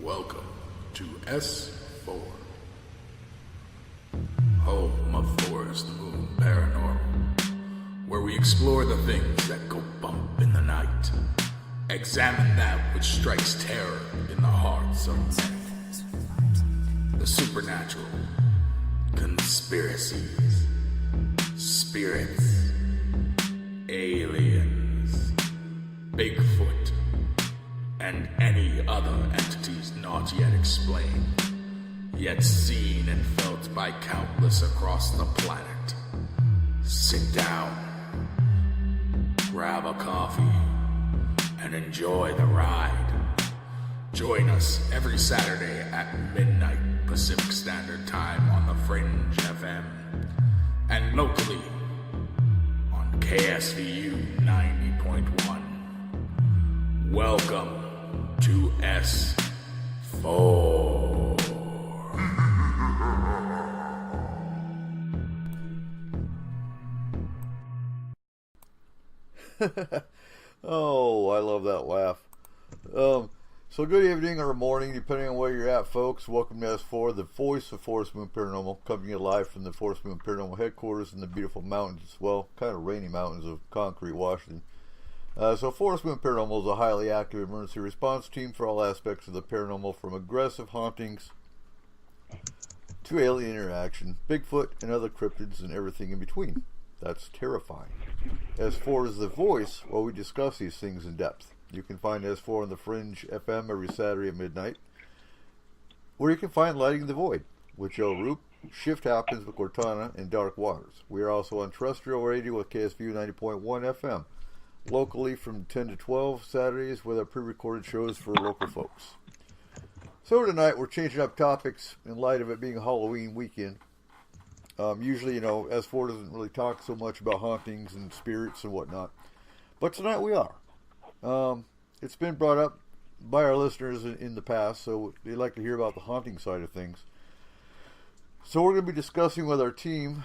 Welcome to S4, home of Forest Moon Paranormal, where we explore the things that go bump in the night, examine that which strikes terror in the hearts of men, the supernatural, conspiracies, spirits, aliens, Bigfoot, and any other entities not yet explained, yet seen and felt by countless across the planet. Sit down, grab a coffee, and enjoy the ride. Join us every Saturday at midnight Pacific Standard Time on the Fringe FM, and locally on KSVU 90.1. Welcome to S4. Oh, I love that laugh. So good evening or morning, depending on where you're at, folks. Welcome to S4, the voice of Forest Moon Paranormal, coming to you live from the Forest Moon Paranormal headquarters in the beautiful mountains, well, kind of rainy mountains of Concrete, Washington. So Forest Moon Paranormal is a highly active emergency response team for all aspects of the paranormal, from aggressive hauntings to alien interaction, Bigfoot and other cryptids, and everything in between. That's terrifying. S4 is the voice while we discuss these things in depth. You can find S4 on the Fringe FM every Saturday at midnight, where you can find Lighting the Void with Joe Roop, Shift Happens with Cortana, and Dark Waters. We are also on terrestrial radio with KSVU 90.1 FM. Locally from 10 to 12 Saturdays with our pre-recorded shows for local folks. So tonight we're changing up topics in light of it being Halloween weekend. Usually, S4 doesn't really talk so much about hauntings and spirits and whatnot. But tonight we are. It's been brought up by our listeners in the past, so they like to hear about the haunting side of things. So we're going to be discussing with our team,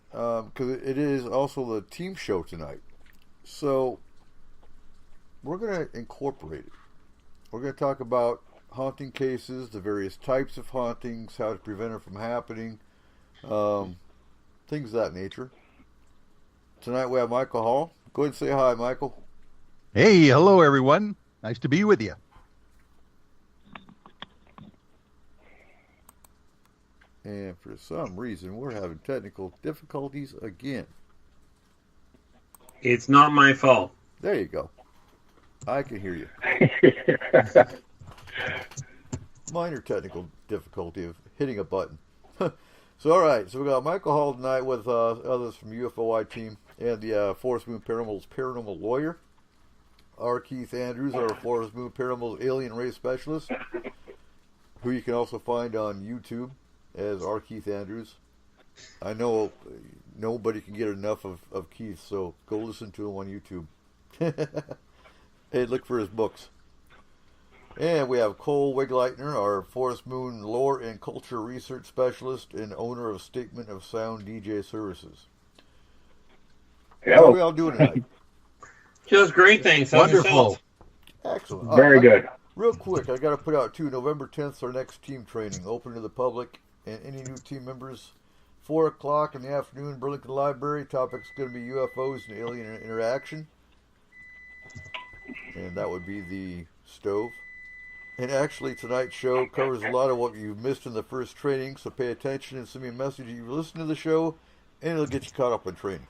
because it is also the team show tonight. So, we're going to incorporate it. We're going to talk about haunting cases, the various types of hauntings, how to prevent it from happening, things of that nature. Tonight we have Michael Hall. Go ahead and say hi, Michael. Hey, hello everyone. Nice to be with you. And for some reason, we're having technical difficulties again. It's not my fault. There you go. I can hear you. Minor technical difficulty of hitting a button. So, all right. So we got Michael Hall tonight with others from UFOI team and the Forest Moon Paranormal's paranormal lawyer. R. Keith Andrews, our Forest Moon Paranormal's alien race specialist, who you can also find on YouTube as R. Keith Andrews. I know nobody can get enough of Keith, so go listen to him on YouTube. Hey, look for his books. And we have Cole Wigleitner, our Forest Moon lore and culture research specialist and owner of Statement of Sound DJ Services. How are we all doing tonight? Just great, thanks. Wonderful. Excellent. Very good. Real quick, I got to put out too, November 10th, our next team training, open to the public and any new team members. 4 o'clock in the afternoon, Burlington Library. Topic's going to be UFOs and alien interaction. And that would be the stove. And actually, tonight's show covers a lot of what you've missed in the first training, so pay attention and send me a message if you listen to the show, and it'll get you caught up on training.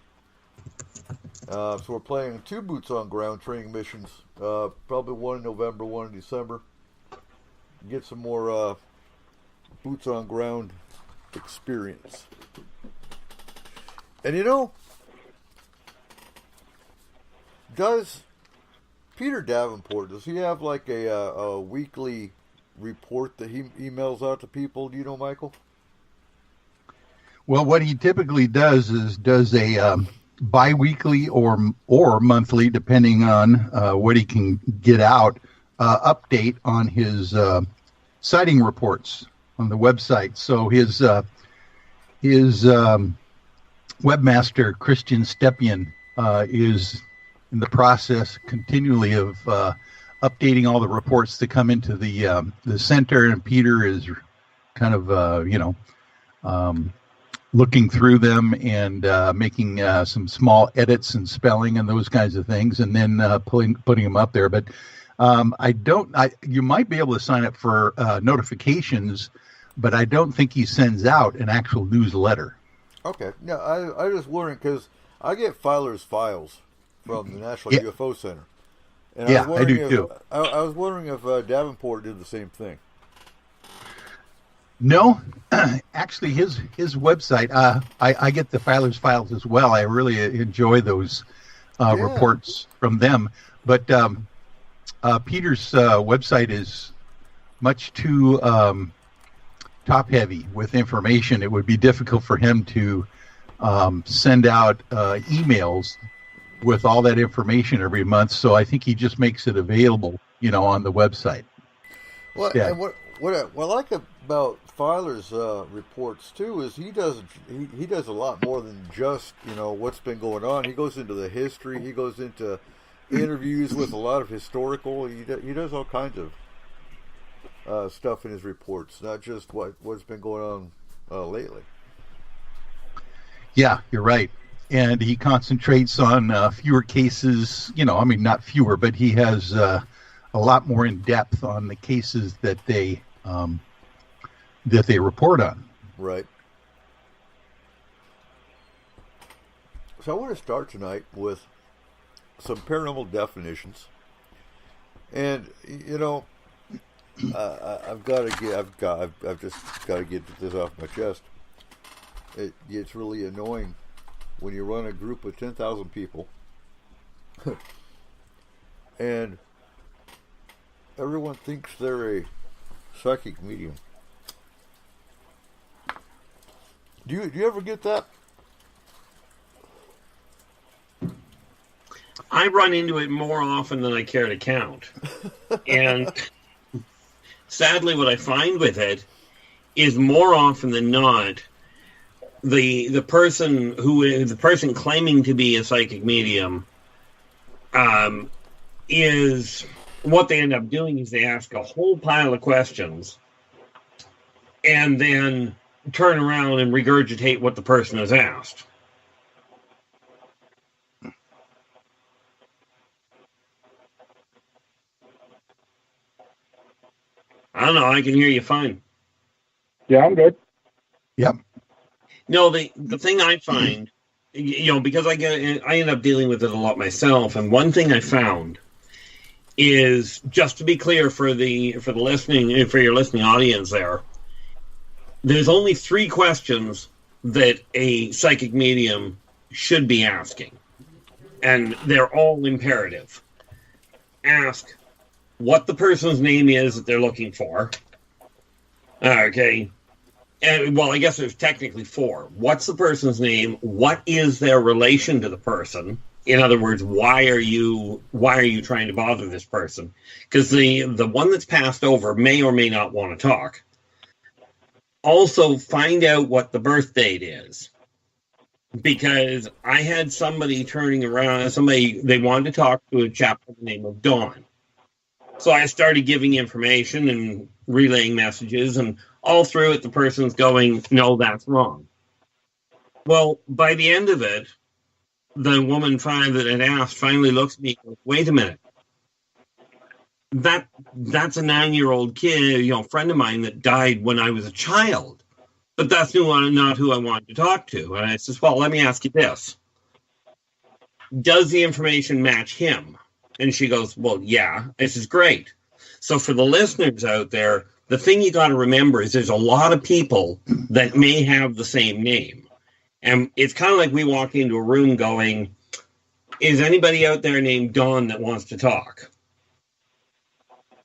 So we're playing 2 boots on ground training missions, probably one in November, one in December. Get some more boots on ground experience. And does Peter Davenport, does he have like a weekly report that he emails out to people? Do you know, Michael? Well, what he typically does is a bi-weekly or monthly, depending on what he can get out, update on his sighting reports on the website. So his webmaster, Christian Stepien, is in the process continually of updating all the reports that come into the center, and Peter is kind of looking through them and making some small edits and spelling and those kinds of things, and then putting them up there. But you might be able to sign up for notifications, but I don't think he sends out an actual newsletter. Okay. No, I was wondering because I get Filer's files from the National UFO Center. And I do too. I was wondering if Davenport did the same thing. No, actually, his website. I get the Filer's files as well. I really enjoy those reports from them. But Peter's website is much too top heavy with information. It would be difficult for him to send out emails with all that information every month. So I think he just makes it available, on the website. Well, and what I like about Filer's reports too is he does a lot more than just what's been going on. He goes into the history. He goes into interviews with a lot of historical. He does all kinds of stuff in his reports, not just what's been going on lately. Yeah, you're right. And he concentrates on fewer cases, not fewer, but he has a lot more in depth on the cases that they report on. Right. So I want to start tonight with some paranormal definitions, and I've just got to get this off my chest. It's really annoying when you run a group of 10,000 people and everyone thinks they're a psychic medium. Do you ever get that? I run into it more often than I care to count. And sadly, what I find with it is more often than not, the person claiming to be a psychic medium is what they end up doing is they ask a whole pile of questions and then turn around and regurgitate what the person has asked. I don't know. I can hear you fine. Yeah, I'm good. Yep. No, the thing I find, because I end up dealing with it a lot myself, and one thing I found is, just to be clear for your listening audience there's only 3 questions that a psychic medium should be asking, and they're all imperative. Ask what the person's name is that they're looking for. Okay. And, well, I guess there's technically 4. What's the person's name? What is their relation to the person? In other words, why are you trying to bother this person? Because the one that's passed over may or may not want to talk. Also, find out what the birth date is. Because I had somebody they wanted to talk to a chap by the name of Dawn. So I started giving information and relaying messages, and all through it, the person's going, no, that's wrong. Well, by the end of it, the woman that had asked finally looks at me and goes, wait a minute. That's a 9-year-old kid, friend of mine that died when I was a child. But that's not who I wanted to talk to. And I says, well, let me ask you this. Does the information match him? And she goes, well, yeah. This is great. So for the listeners out there, the thing you got to remember is there's a lot of people that may have the same name. And it's kind of like we walk into a room going, is anybody out there named Dawn that wants to talk?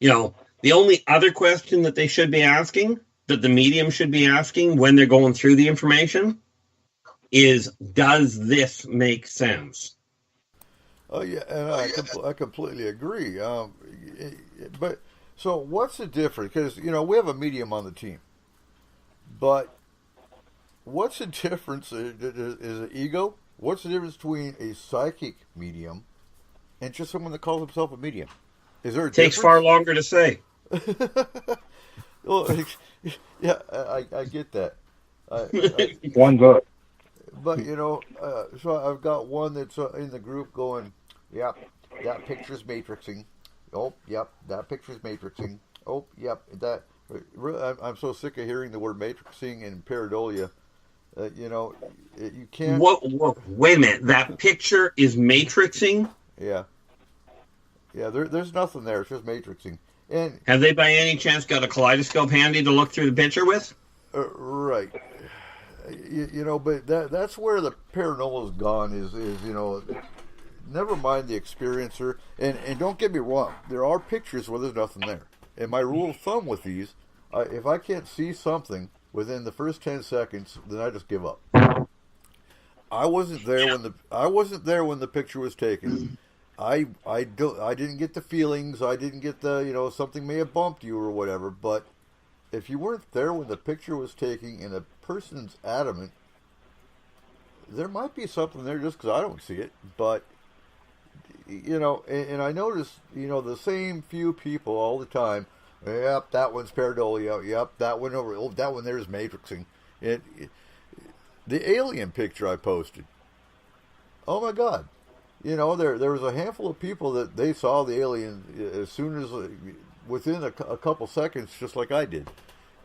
The only other question that they should be asking, that the medium should be asking when they're going through the information, is, does this make sense? Oh, yeah, and I completely agree. But so what's the difference? Because, we have a medium on the team. But what's the difference? Is it ego? What's the difference between a psychic medium and just someone that calls himself a medium? Is there a Takes far longer to say. Well, yeah, I get that. One's up. But, so I've got one that's in the group going, yep, that picture's matrixing. Oh, yep, that picture's matrixing. Oh, yep, that. I'm so sick of hearing the word matrixing and pareidolia. You can't. Wait a minute. That picture is matrixing? Yeah. Yeah, there's nothing there. It's just matrixing. And have they by any chance got a kaleidoscope handy to look through the picture with? Right. But that's where the paranormal's gone is never mind the experiencer. And don't get me wrong, there are pictures where there's nothing there. And my rule of thumb with these, if I can't see something within the first 10 seconds, then I just give up. I wasn't there when the picture was taken. I didn't get the feelings. I didn't get the something may have bumped you or whatever. But if you weren't there when the picture was taken and a person's adamant, there might be something there just because I don't see it. But and I notice the same few people all the time. Yep, that one's pareidolia. Yep, that one over. Oh, that one there's matrixing. The alien picture I posted. Oh my God. There was a handful of people that they saw the alien as soon as, within a couple seconds, just like I did.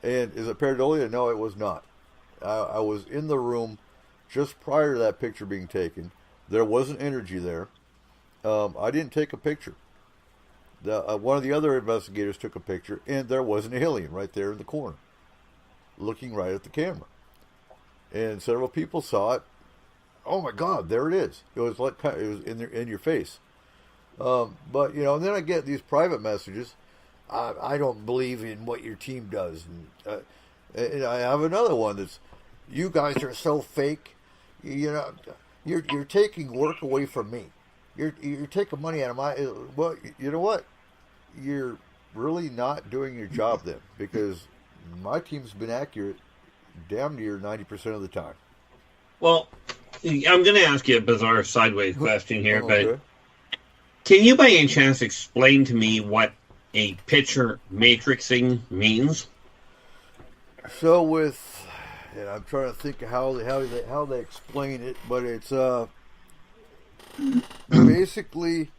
And is it pareidolia? No, it was not. I was in the room just prior to that picture being taken. There wasn't energy there. I didn't take a picture. One of the other investigators took a picture, and there was an alien right there in the corner, looking right at the camera. And several people saw it. Oh my God, there it is. It was in your face. But and then I get these private messages. I don't believe in what your team does, and I have another one that's, you guys are so fake. You're taking work away from me. You're taking money out of my. Well, you know what? You're really not doing your job then, because my team's been accurate damn near 90% of the time. Well, I'm going to ask you a bizarre sideways question here, Okay. but can you by any chance explain to me what a picture matrixing means? So and I'm trying to think of how they explain it, but it's basically,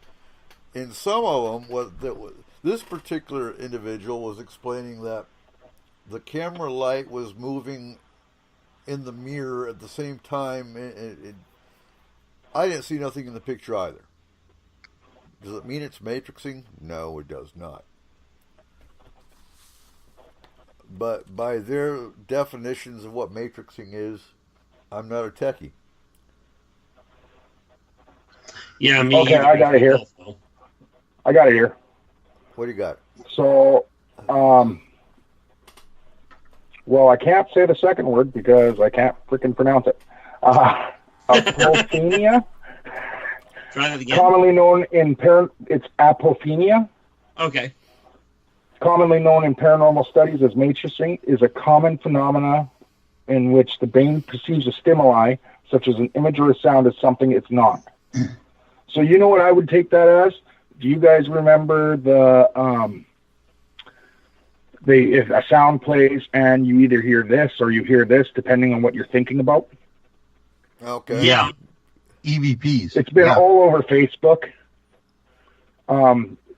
in some of them, this particular individual was explaining that the camera light was moving in the mirror at the same time. I didn't see nothing in the picture either. Does it mean it's matrixing? No, it does not. But by their definitions of what matrixing is, I'm not a techie. Yeah, me. Okay, I got it here. What do you got? So, well, I can't say the second word because I can't freaking pronounce it. Apophenia. Try that again. Commonly known in it's apophenia. Okay. Commonly known in paranormal studies as matrixing, is a common phenomena in which the brain perceives a stimuli, such as an image or a sound, as something it's not. So you know what I would take that as? Do you guys remember if a sound plays and you either hear this or you hear this, depending on what you're thinking about? Okay. Yeah. EVPs. It's been all over Facebook,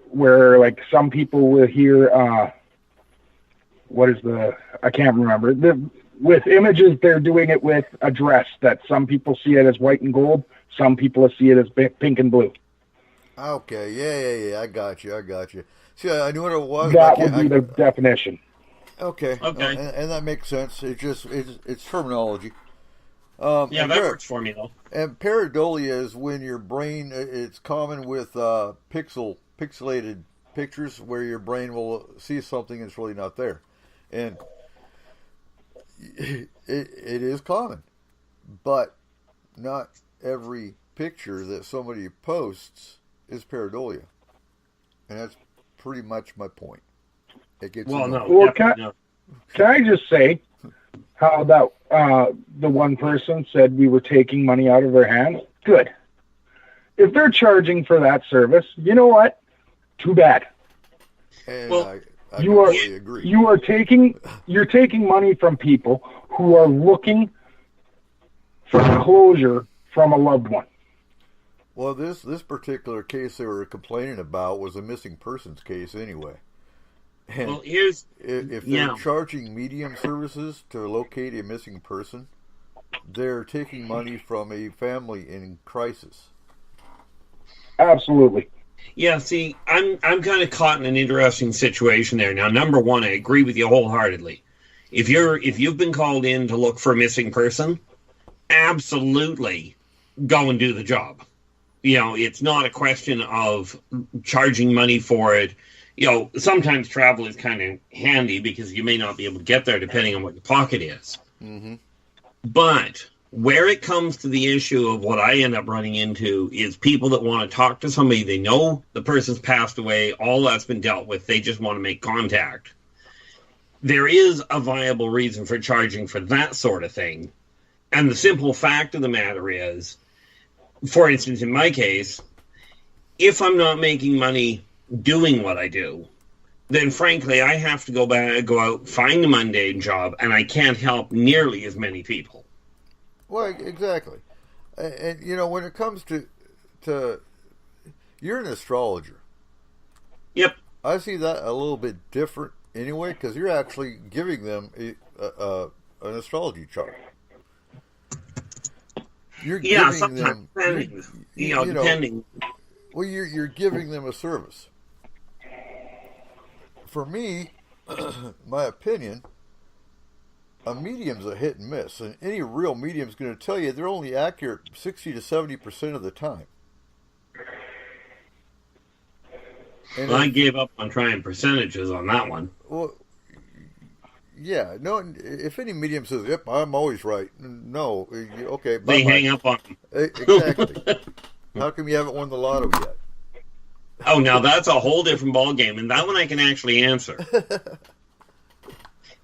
where like some people will hear, I can't remember. With images, they're doing it with a dress that some people see it as white and gold, some people see it as pink and blue. Okay, yeah, I got you. See, I knew what it was. That would be the definition. Okay. And that makes sense. It's terminology. Yeah, that works for me, though. And pareidolia is when your brain, it's common with pixelated pictures where your brain will see something that's really not there. And it is common. But not every picture that somebody posts is pareidolia. And that's pretty much my point. It gets can I just say how that the one person said we were taking money out of their hands? Good. If they're charging for that service, you know what? Too bad. And Well, I You are completely agree. you're taking money from people who are looking for closure from a loved one. Well, this particular case they were complaining about was a missing persons case anyway. And well, here's if yeah. they're charging medium services to locate a missing person, they're taking money from a family in crisis. Absolutely. Yeah, see, I'm kind of caught in an interesting situation there. Now, number one, I agree with you wholeheartedly. If you've been called in to look for a missing person, absolutely go and do the job. You know, it's not a question of charging money for it. You know, sometimes travel is kind of handy because you may not be able to get there depending on what your pocket is. Mm-hmm. But where it comes to the issue of what I end up running into is people that want to talk to somebody. They know the person's passed away. All that's been dealt with. They just want to make contact. There is a viable reason for charging for that sort of thing. And the simple fact of the matter is, for instance, in my case, if I'm not making money doing what I do, then frankly, I have to go out, find a mundane job, and I can't help nearly as many people. Well, exactly. And you know, when it comes to you're an astrologer. Yep. I see that a little bit different anyway, because you're actually giving them an astrology chart. You're giving sometimes them, depending. Well, you're giving them a service. For me, my opinion, a medium's a hit and miss, and any real medium's going to tell you they're only accurate 60 to 70% of the time. And I gave up on trying percentages on that one. Well, yeah, no. If any medium says, "Yep, I'm always right," no, okay, They hang up on them. Exactly. How come you haven't won the lotto yet? Oh, now that's a whole different ballgame, and that one I can actually answer.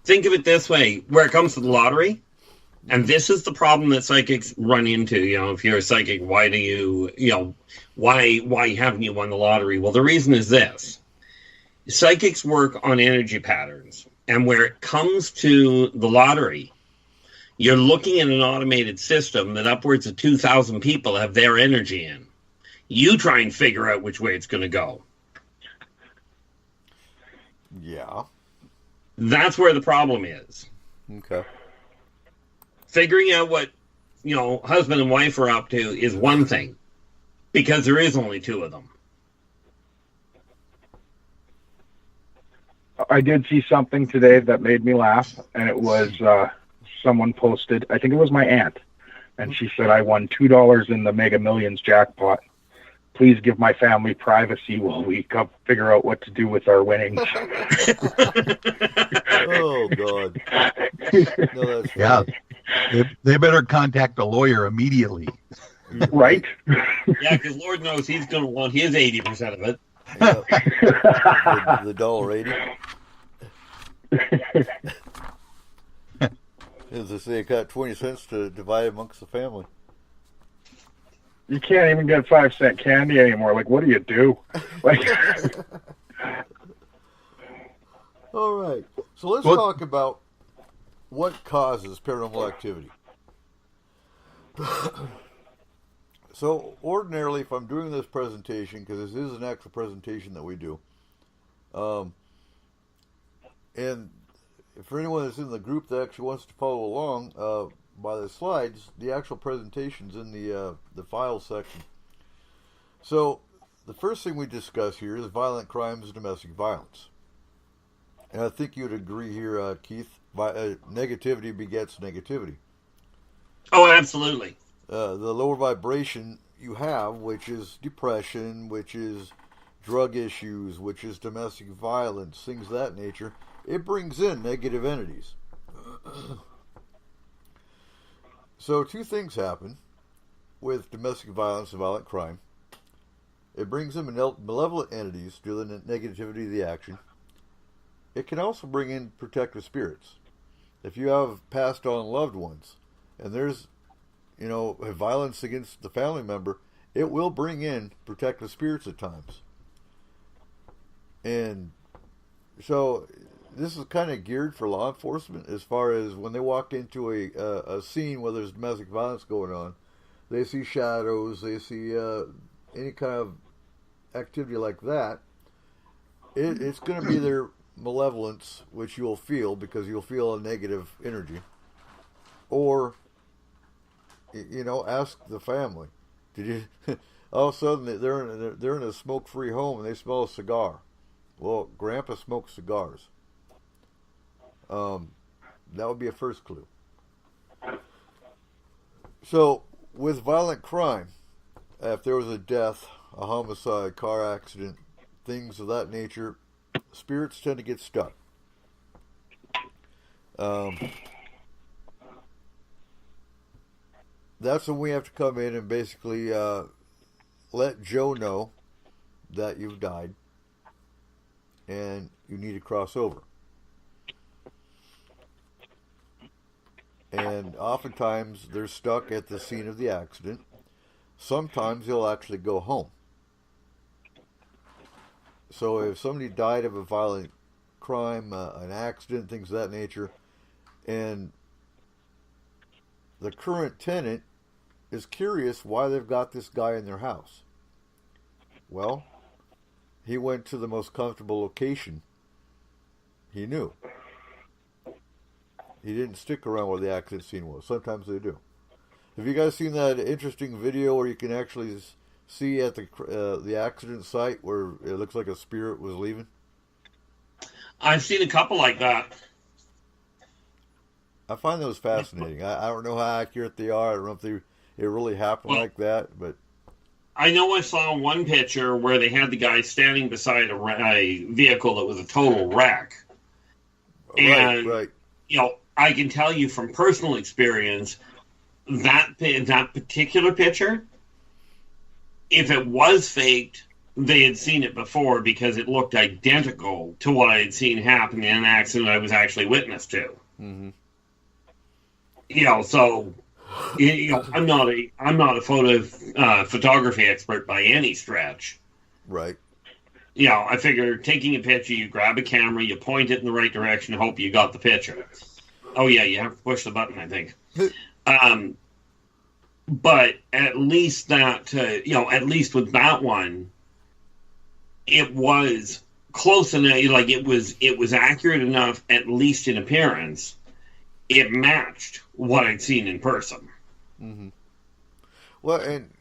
Think of it this way: where it comes to the lottery, and this is the problem that psychics run into. You know, if you're a psychic, why do you, why haven't you won the lottery? Well, the reason is this: psychics work on energy patterns, and where it comes to the lottery, you're looking at an automated system that upwards of 2,000 people have their energy in. You try and figure out which way it's going to go. Yeah. That's where the problem is. Okay. Figuring out what, husband and wife are up to is one thing, because there is only two of them. I did see something today that made me laugh, and it was someone posted, I think it was my aunt, and she said, I won $2 in the Mega Millions jackpot. Please give my family privacy while we come figure out what to do with our winnings. Oh, God. No, that's Yeah. funny. They better contact a lawyer immediately. Right? Yeah, because Lord knows he's going to want his 80% of it. Yeah. the $1.80. As they say, it got 20 cents to divide amongst the family. You can't even get 5-cent candy anymore. Like, what do you do? Like, All right. So let's talk about what causes paranormal activity. So ordinarily, if I'm doing this presentation, because this is an actual presentation that we do, and for anyone that's in the group that actually wants to follow along, by the slides, the actual presentation's in the files section. So the first thing we discuss here is violent crimes and domestic violence. And I think you would agree here, Keith, negativity begets negativity. Oh, absolutely. The lower vibration you have, which is depression, which is drug issues, which is domestic violence, things of that nature, it brings in negative entities. So two things happen with domestic violence and violent crime. It brings in malevolent entities due to the negativity of the action. It can also bring in protective spirits. If you have passed on loved ones and there's violence against the family member, it will bring in protective spirits at times. And So this is kind of geared for law enforcement as far as when they walk into a scene where there's domestic violence going on, they see shadows, they see any kind of activity like that. It's going to be their malevolence, which you'll feel because you'll feel a negative energy. Or, ask the family. Did you? All of a sudden they're in a smoke-free home and they smell a cigar. Well, Grandpa smokes cigars. That would be a first clue. So, with violent crime, if there was a death, a homicide, car accident, things of that nature, spirits tend to get stuck. That's when we have to come in and basically let Joe know that you've died and you need to cross over. And oftentimes they're stuck at the scene of the accident. Sometimes they'll actually go home. So if somebody died of a violent crime, an accident, things of that nature, and the current tenant is curious why they've got this guy in their house. Well, he went to the most comfortable location he knew. He didn't stick around where the accident scene was. Sometimes they do. Have you guys seen that interesting video where you can actually see at the accident site where it looks like a spirit was leaving? I've seen a couple like that. I find those fascinating. I don't know how accurate they are. I don't know if it really happened like that, but I know I saw one picture where they had the guy standing beside a vehicle that was a total wreck. And, right. I can tell you from personal experience that particular picture, if it was faked, they had seen it before because it looked identical to what I had seen happen in an accident I was actually witness to. Mm-hmm. So I'm not a photography expert by any stretch. Right. I figure taking a picture, you grab a camera, you point it in the right direction, hope you got the picture. Oh yeah, you have to push the button, I think. But at least that, at least with that one, it was close enough. Like it was accurate enough, at least in appearance. It matched what I'd seen in person. Mm-hmm. Well, and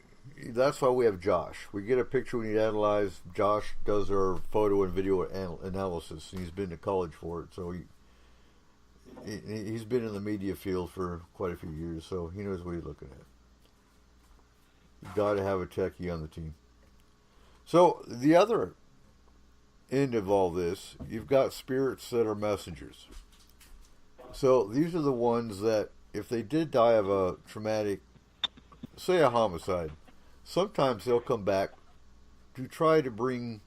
that's why we have Josh. We get a picture we need to analyze. Josh does our photo and video analysis, and he's been to college for it, so he's been in the media field for quite a few years, so he knows what he's looking at. You've got to have a techie on the team. So the other end of all this, you've got spirits that are messengers. So these are the ones that, if they did die of a traumatic, say a homicide, sometimes they'll come back to try to bring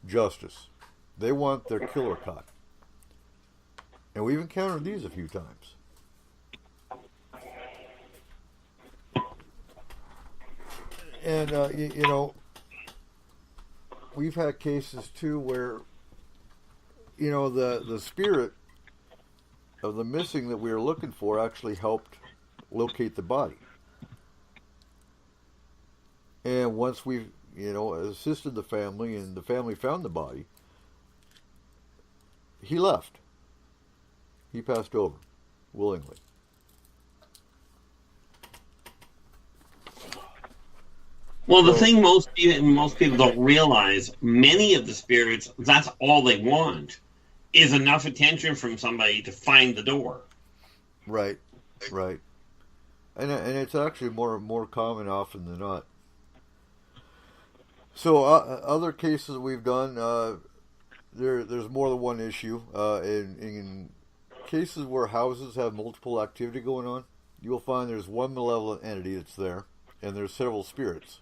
justice. They want their killer caught. And we've encountered these a few times. And, we've had cases too where, the spirit of the missing that we were looking for actually helped locate the body. And once we, assisted the family and the family found the body, he left. He passed over willingly. Well, the thing most people don't realize, many of the spirits, that's all they want, is enough attention from somebody to find the door. Right. And it's actually more common often than not. So other cases we've done, there's more than one issue. In cases where houses have multiple activity going on, you will find there's one malevolent entity that's there, and there's several spirits.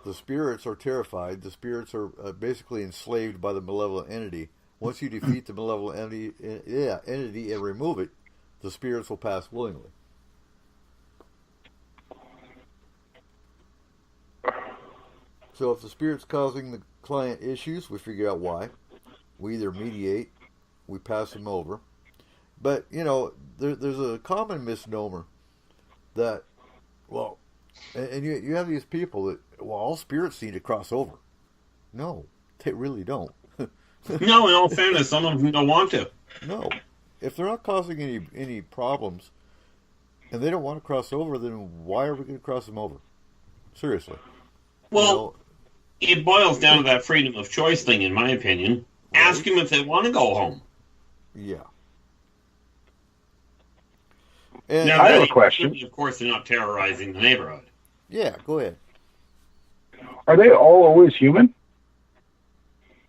The spirits are terrified. The spirits are basically enslaved by the malevolent entity. Once you defeat the malevolent entity and remove it, the spirits will pass willingly. So if the spirit's causing the client issues, we figure out why. we either mediate, we pass them over. But, you know, there's a common misnomer that, well, and you have these people that, well, all spirits need to cross over. No, they really don't. No, in all fairness, some of them don't want to. No. If they're not causing any problems and they don't want to cross over, then why are we going to cross them over? Seriously. Well, it boils down to that freedom of choice thing, in my opinion. Right. Ask them if they want to go home. Yeah. And Now, I have a question. Of course, they're not terrorizing the neighborhood. yeah, go ahead. Are they all always human?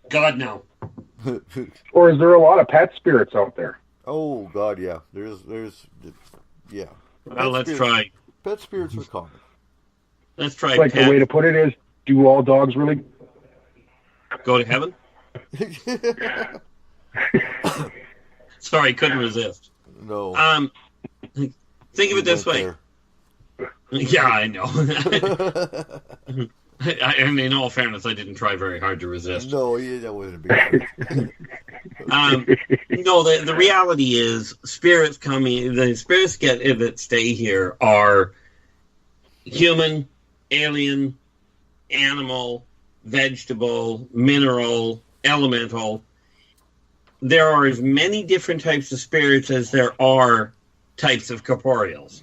God, no. Or is there a lot of pet spirits out there? Oh God, yeah. There's yeah. Well, let's try. Pet spirits are common. Let's try. Like the way to put it is, do all dogs really go to heaven? Sorry, couldn't resist. No. Think of it this way. Yeah, I know. And in all fairness, I didn't try very hard to resist. No, that wasn't a big deal. No, the reality is spirits coming. The spirits that stay here are human, alien, animal, vegetable, mineral, elemental. There are as many different types of spirits as there are types of corporeals.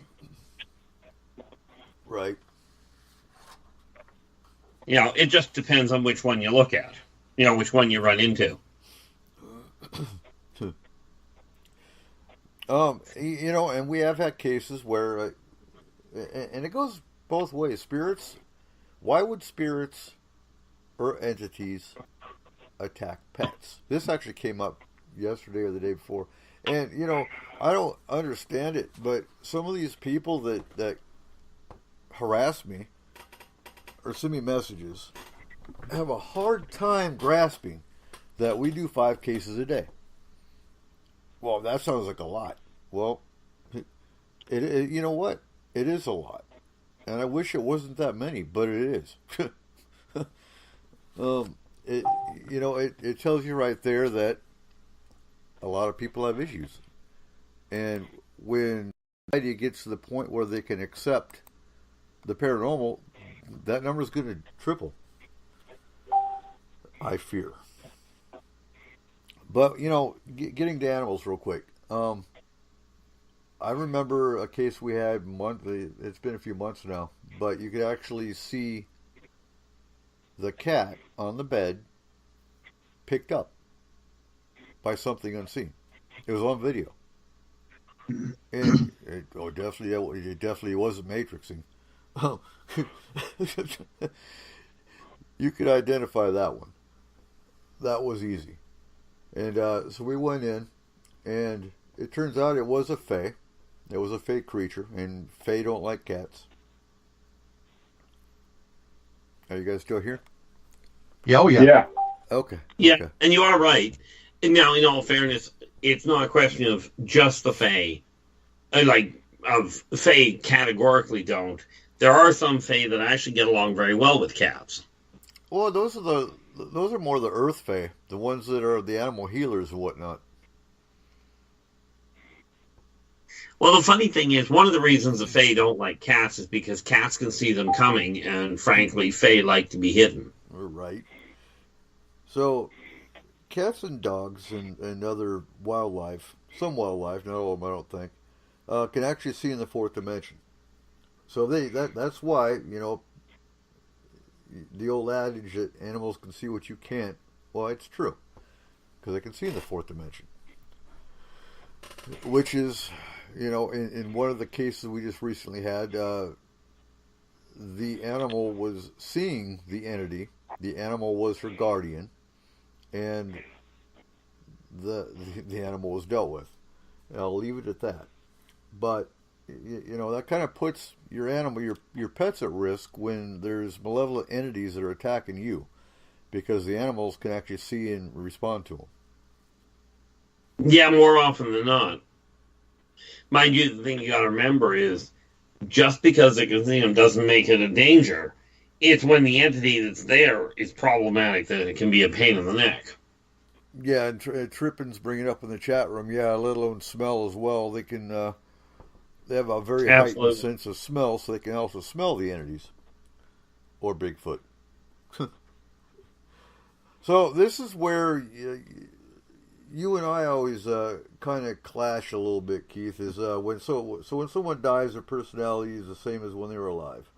Right. You know, it just depends on which one you look at. You know, which one you run into. You know, and we have had cases where, and it goes both ways. Spirits, why would spirits or entities attack pets? This actually came up yesterday or the day before. And, you know, I don't understand it, but some of these people that harass me or send me messages have a hard time grasping that we do 5 cases a day. Well, that sounds like a lot. Well, it you know what? It is a lot. And I wish it wasn't that many, but it is. It tells you right there that a lot of people have issues. And when society gets to the point where they can accept the paranormal, that number is going to triple. I fear. But, you know, getting to animals real quick. I remember a case we had it's been a few months now, but you could actually see the cat on the bed picked up by something unseen. It was on video. And it definitely wasn't matrixing. You could identify that one. That was easy. And so we went in, and it turns out it was a fae. It was a fae creature, and fae don't like cats. Are you guys still here? Yeah, oh yeah. Yeah. Okay. Yeah, Okay. and you are right. And now, in all fairness, it's not a question of just the fae. Of fae categorically don't. There are some fae that actually get along very well with cats. Well, those are more the earth fae, the ones that are the animal healers and whatnot. Well, the funny thing is, one of the reasons the fae don't like cats is because cats can see them coming, and frankly, fae like to be hidden. Right. So, cats and dogs and other wildlife, some wildlife, not all of them I don't think, can actually see in the 4th dimension. So that's why, you know, the old adage that animals can see what you can't, well, it's true. Because they can see in the 4th dimension. Which is, you know, in one of the cases we just recently had, the animal was seeing the entity. The animal was her guardian. And the animal was dealt with. And I'll leave it at that. But, you know, that kind of puts your animal, your pets at risk when there's malevolent entities that are attacking you, because the animals can actually see and respond to them. Yeah, more often than not. Mind you, the thing you got to remember is, just because they can see them doesn't make it a danger. It's when the entity that's there is problematic that it can be a pain in the neck. Yeah, and Trippin's bringing up in the chat room. Yeah, let alone smell as well. They can. They have a very heightened sense of smell, so they can also smell the entities or Bigfoot. So this is where you and I always kind of clash a little bit, Keith. Is when someone dies, their personality is the same as when they were alive.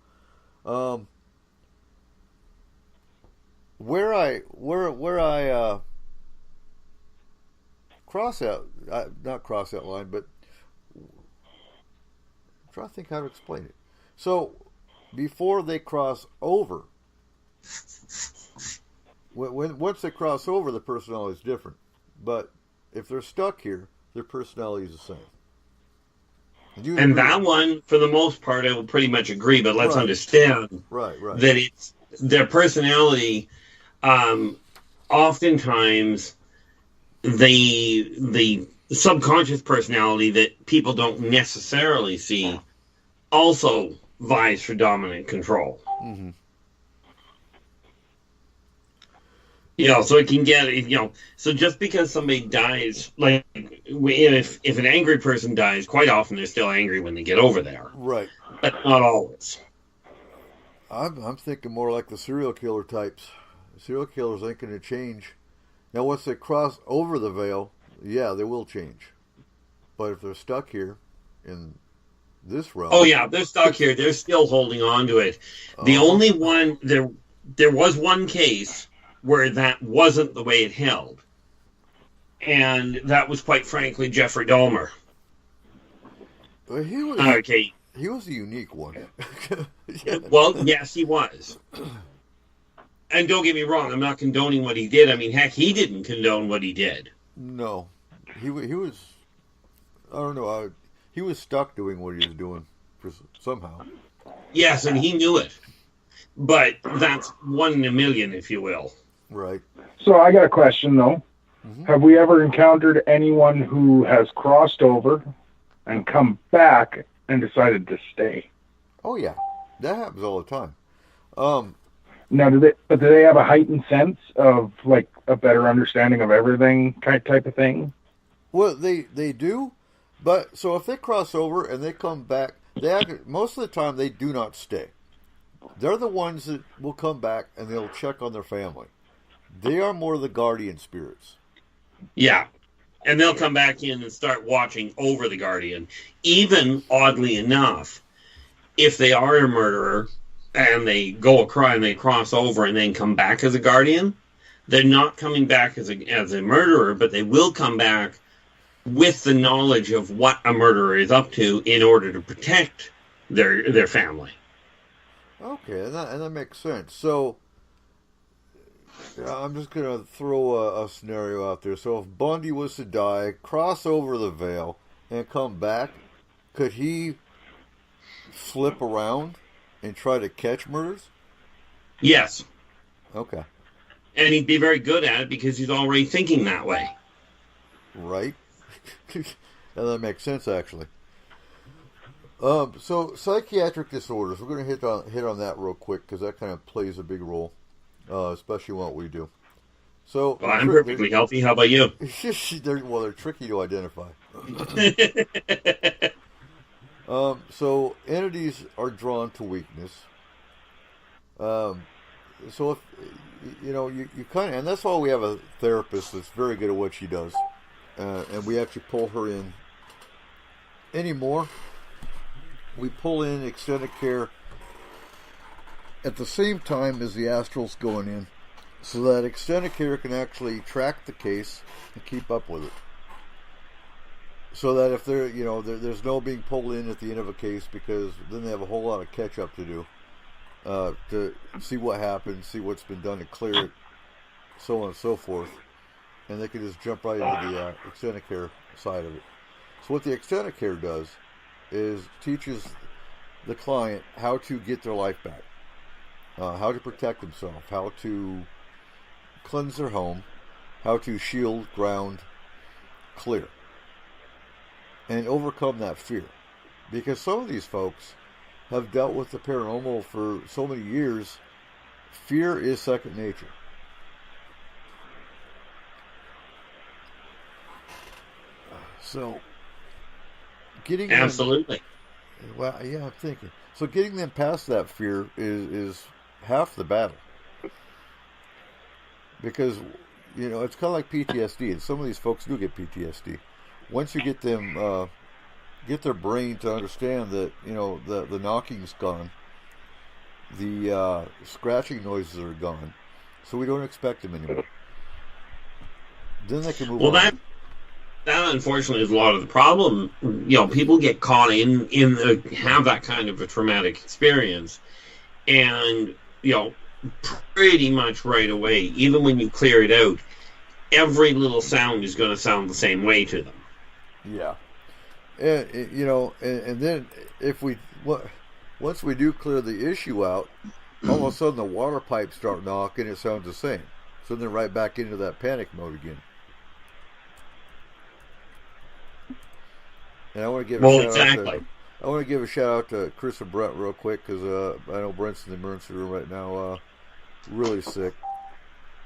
Where I not cross that line, but I'm trying to think how to explain it. So before they cross over, once they cross over, the personality is different. But if they're stuck here, their personality is the same. And that one, for the most part, I will pretty much agree. But let's understand that it's their personality. Oftentimes, the subconscious personality that people don't necessarily see also vies for dominant control. Mm-hmm. So it can get, so just because somebody dies, like if an angry person dies, quite often they're still angry when they get over there. Right. But not always. I'm thinking more like the serial killer types. The serial killers ain't going to change. Now, once they cross over the veil, yeah, they will change. But if they're stuck here in this realm... Oh, yeah, they're stuck here. They're still holding on to it. The only one, there was one case where that wasn't the way it held. And that was, quite frankly, Jeffrey Dahmer. Well, he was a unique one. Yeah. Well, yes, he was. And don't get me wrong, I'm not condoning what he did. I mean, heck, he didn't condone what he did. No. He was, I don't know, he was stuck doing what he was doing somehow. Yes, and he knew it. But that's 1 in a million, if you will. Right. So I got a question, though. Mm-hmm. Have we ever encountered anyone who has crossed over and come back and decided to stay? Oh, yeah. That happens all the time. Now, do they have a heightened sense of, like, a better understanding of everything type of thing? Well, they do. But, so if they cross over and they come back, most of the time they do not stay. They're the ones that will come back and they'll check on their family. They are more the guardian spirits. Yeah. And they'll come back in and start watching over the guardian. Even, oddly enough, if they are a murderer and they go a crime, they cross over and then come back as a guardian, they're not coming back as a murderer, but they will come back with the knowledge of what a murderer is up to in order to protect their family. Okay, and that makes sense. So, I'm just going to throw a scenario out there. So, if Bundy was to die, cross over the veil, and come back, could he flip around and try to catch murders? Yes. Okay. And he'd be very good at it because he's already thinking that way. Right. And that makes sense, actually. So psychiatric disorders, we're going to hit on that real quick because that kind of plays a big role, especially what we do. So, well, I'm perfectly healthy. How about you? They're tricky to identify. So entities are drawn to weakness. So if you kind of, and that's why we have a therapist that's very good at what she does, and we actually pull her in anymore. We pull in extended care at the same time as the astral's going in, so that extended care can actually track the case and keep up with it. So that if there's no being pulled in at the end of a case, because then they have a whole lot of catch up to do, to see what happened, see what's been done to clear it, so on and so forth, and they can just jump right into the extended care side of it. So what the extended care does is teaches the client how to get their life back, how to protect themselves, how to cleanse their home, how to shield, ground, clear, and overcome that fear. Because some of these folks have dealt with the paranormal for so many years, fear is second nature. So, getting Absolutely. well, yeah, I'm thinking. So getting them past that fear is half the battle. Because, it's kind of like PTSD, and some of these folks do get PTSD. Once you get them, get their brain to understand that, the knocking's gone, the scratching noises are gone, so we don't expect them anymore. Then they can move on. Well, that unfortunately is a lot of the problem. People get caught have that kind of a traumatic experience, and pretty much right away, even when you clear it out, every little sound is going to sound the same way to them. Yeah, and and then once we do clear the issue out, all of a sudden the water pipes start knocking. It sounds the same, so they're right back into that panic mode again. And I want to give a shout out to Chris and Brent real quick, because I know Brent's in the emergency room right now, really sick.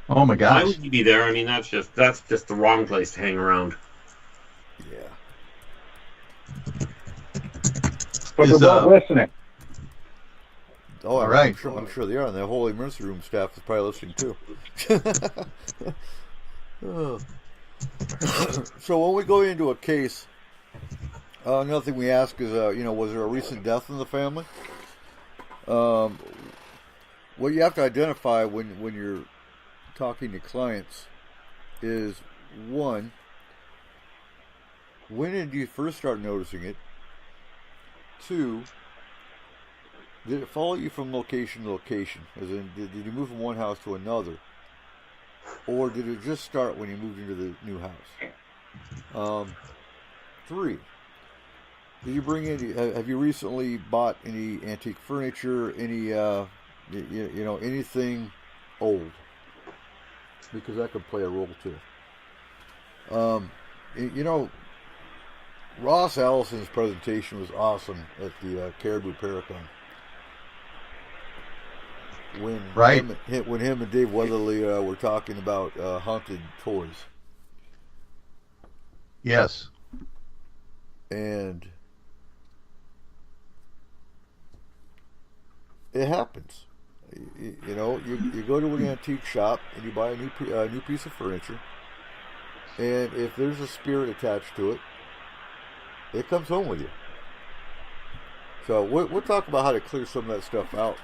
Oh my gosh! Why would you be there? I mean, that's just the wrong place to hang around. Yeah. But they're both listening. Oh, all right. I'm sure they are. And the whole emergency room staff is probably listening too. Oh. So when we go into a case, another thing we ask is, was there a recent death in the family? What you have to identify when you're talking to clients is, one, when did you first start noticing it? Two, did it follow you from location to location? As in, did you move from one house to another? Or did it just start when you moved into the new house? Three, did you bring in, have you recently bought any antique furniture, any, anything old? Because that could play a role too. Ross Allison's presentation was awesome at the Caribou Paracon. When him and Dave Weatherly were talking about haunted toys. Yes. And it happens. You go to an antique shop and you buy a new piece of furniture, and if there's a spirit attached to it, it comes home with you. So we'll talk about how to clear some of that stuff out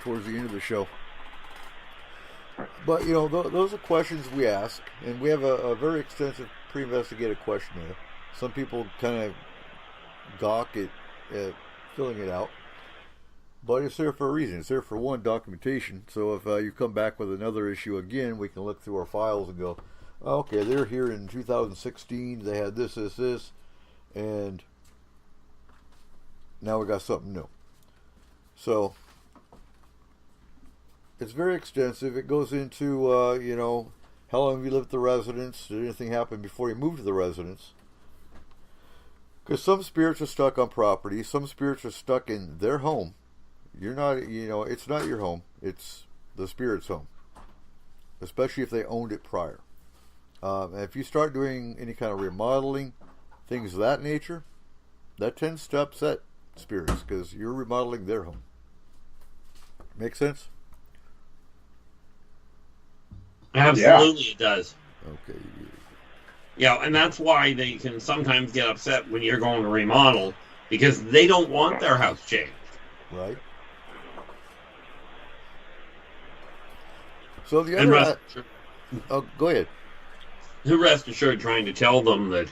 towards the end of the show. But those are questions we ask, and we have a very extensive pre-investigative questionnaire. Some people kind of gawk at filling it out, but it's there for a reason. It's there for, one, documentation. So if you come back with another issue again, we can look through our files and go, okay, they're here in 2016. They had this, and now we got something new. So it's very extensive. It goes into, how long have you lived at the residence? Did anything happen before you moved to the residence? Because some spirits are stuck on property. Some spirits are stuck in their home. You're not, it's not your home. It's the spirit's home. Especially if they owned it prior. And if you start doing any kind of remodeling, things of that nature, that tends to upset spirits because you're remodeling their home. Make sense? Absolutely, yeah. It does. Okay. Yeah, and that's why they can sometimes get upset when you're going to remodel, because they don't want their house changed. Right. So the other... go ahead. Rest assured, trying to tell them that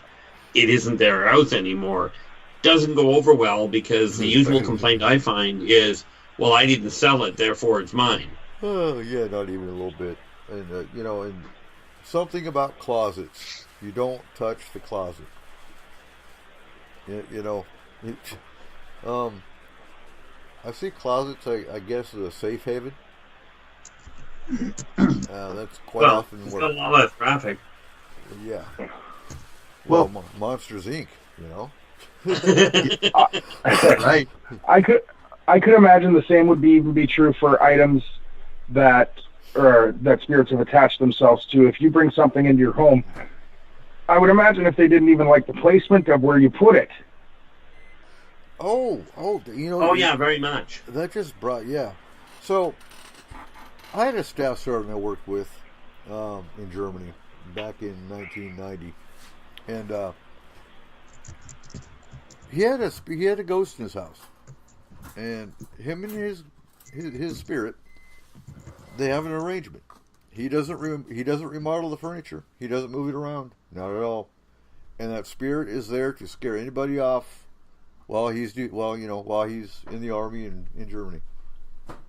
it isn't their house anymore doesn't go over well, because the usual complaint I find is, well, I didn't sell it, therefore it's mine. Oh, yeah, not even a little bit. And, and something about closets. You don't touch the closet. I see closets, I guess, as a safe haven. That's quite often where... It's got a lot of traffic. Yeah. Well, Monsters, Inc., Right. I could imagine the same would even be true for items that spirits have attached themselves to. If you bring something into your home, I would imagine if they didn't even like the placement of where you put it. Oh yeah, very much. That just brought, yeah. So, I had a staff sergeant I worked with in Germany back in 1990, and he had a ghost in his house, and him and his spirit, they have an arrangement. He doesn't remodel the furniture. He doesn't move it around, not at all. And that spirit is there to scare anybody off while he's in the army in Germany.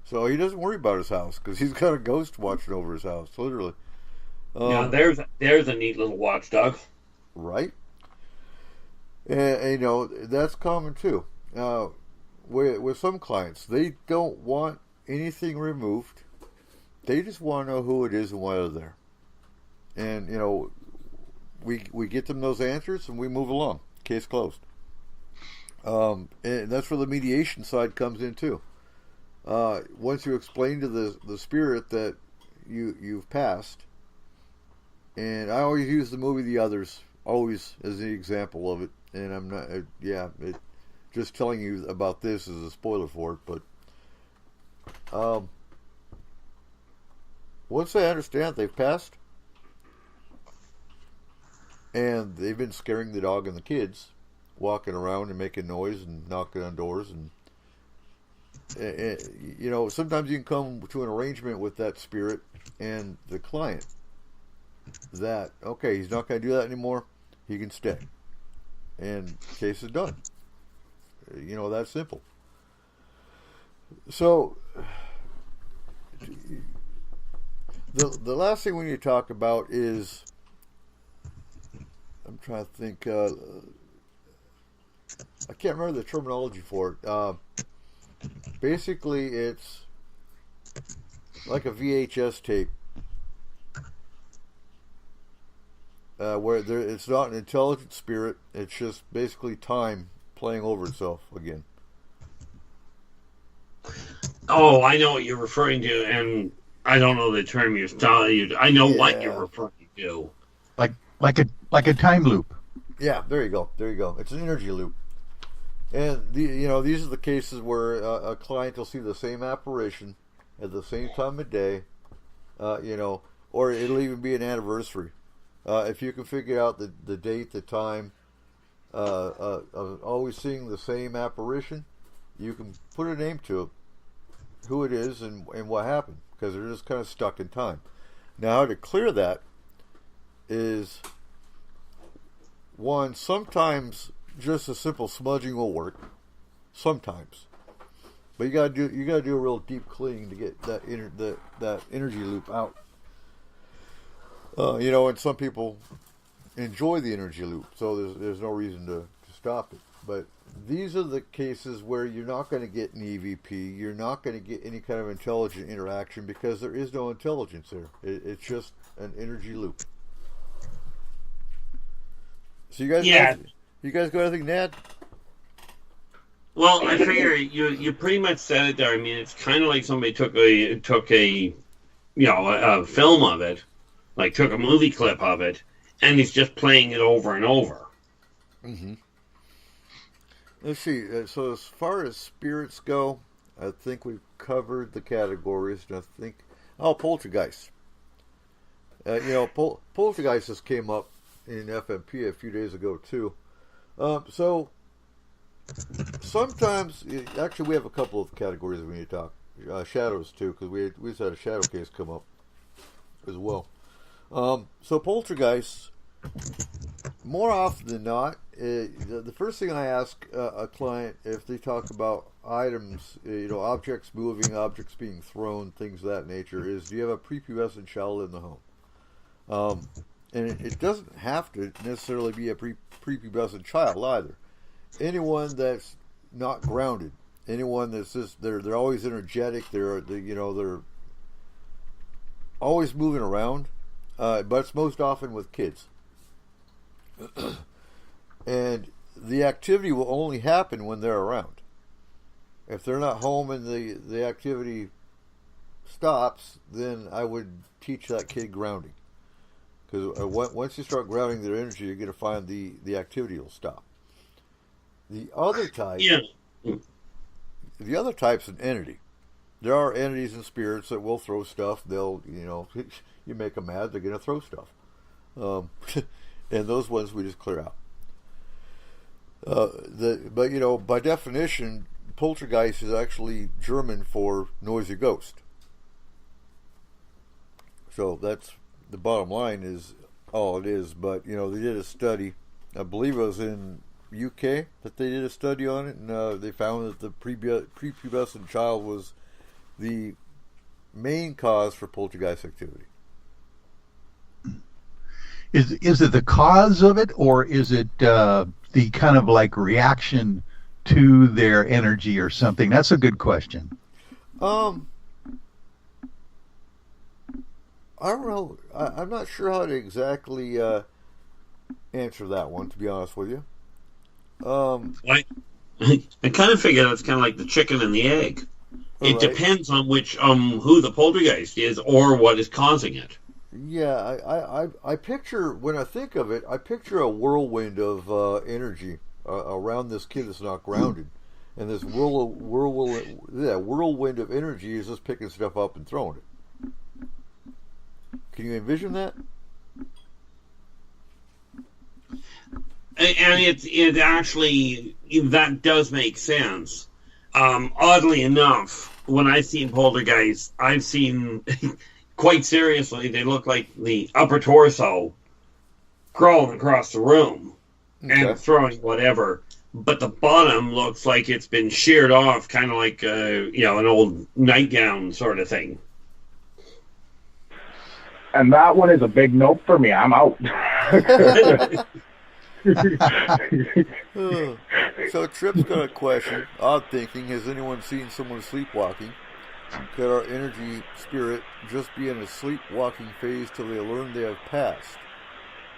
So he doesn't worry about his house because he's got a ghost watching over his house, literally. Yeah, there's a neat little watchdog. Right. And that's common too. With some clients, they don't want anything removed. They just want to know who it is and why they're there. And, we get them those answers and we move along. Case closed. And that's where the mediation side comes in too. Once you explain to the spirit that you've passed, and I always use the movie The Others, always as an example of it, and I'm not, just telling you about this is a spoiler for it, but once they understand they've passed, and they've been scaring the dog and the kids, walking around and making noise and knocking on doors, and sometimes you can come to an arrangement with that spirit and the client that, okay, he's not going to do that anymore, he can stay, and case is done. That simple. So the last thing we need to talk about is, I'm trying to think, I can't remember the terminology for it. Basically, it's like a VHS tape, where it's not an intelligent spirit. It's just basically time playing over itself again. Oh, I know what you're referring to, and I don't know the term you're telling. I know what you're referring to. Like a time loop. Yeah, there you go. It's an energy loop. And these are the cases where a client will see the same apparition at the same time of day, or it'll even be an anniversary. If you can figure out the date, the time, of always seeing the same apparition, you can put a name to it, who it is, and what happened, because they're just kind of stuck in time. Now, how to clear that is, one, sometimes just a simple smudging will work. Sometimes, but you gotta do a real deep cleaning to get that energy loop out. And some people enjoy the energy loop, so there's no reason to stop it. But these are the cases where you're not going to get an EVP, you're not going to get any kind of intelligent interaction, because there is no intelligence there. It's just an energy loop. So you guys got anything to add? Well, I figure you pretty much said it there. I mean, it's kind of like somebody took a film of it, like took a movie clip of it, and he's just playing it over and over. Mm-hmm. Let's see. So as far as spirits go, I think we've covered the categories. And I think, poltergeist. Poltergeist just came up in FMP a few days ago too. So sometimes, actually, we have a couple of categories that we need to talk. Shadows too, because we just had a shadow case come up as well. So poltergeists, more often than not, the first thing I ask a client, if they talk about items, objects moving, objects being thrown, things of that nature, is, do you have a prepubescent child in the home? And it doesn't have to necessarily be a prepubescent child either. Anyone that's not grounded, anyone that's just they're always energetic, they're always moving around, but it's most often with kids. And the activity will only happen when they're around. If they're not home and the activity stops, then I would teach that kid grounding. because once you start grounding their energy, you're going to find the activity will stop. The other type, Yeah. the other type's an entity. There are entities and spirits that will throw stuff. They'll, you make them mad, they're going to throw stuff. And those ones we just clear out. But by definition, poltergeist is actually German for noisy ghost. So that's the bottom line is all it is. But they did a study. I believe it was in UK that they did a study on it, and they found that the prepubescent child was the main cause for poltergeist activity. Is it the cause of it, or is it the kind of like reaction to their energy or something? That's a good question. I don't know. I'm not sure how to exactly answer that one, to be honest with you. I kind of figure that's kind of like the chicken and the egg. It depends on which who the poltergeist is or what is causing it. Yeah, I picture, when I think of it, I picture a whirlwind of energy around this kid that's not grounded, and this whirlwind of energy is just picking stuff up and throwing it. Can you envision that? And it actually, that does make sense. Oddly enough, when I've seen poltergeists, I've seen, quite seriously, they look like the upper torso crawling across the room and throwing whatever. But the bottom looks like it's been sheared off, kind of like, an old nightgown sort of thing. And that one is a big nope for me. I'm out. So Tripp's got a question. Odd thinking. Has anyone seen someone sleepwalking? Could our energy spirit just be in a sleepwalking phase till they learn they have passed?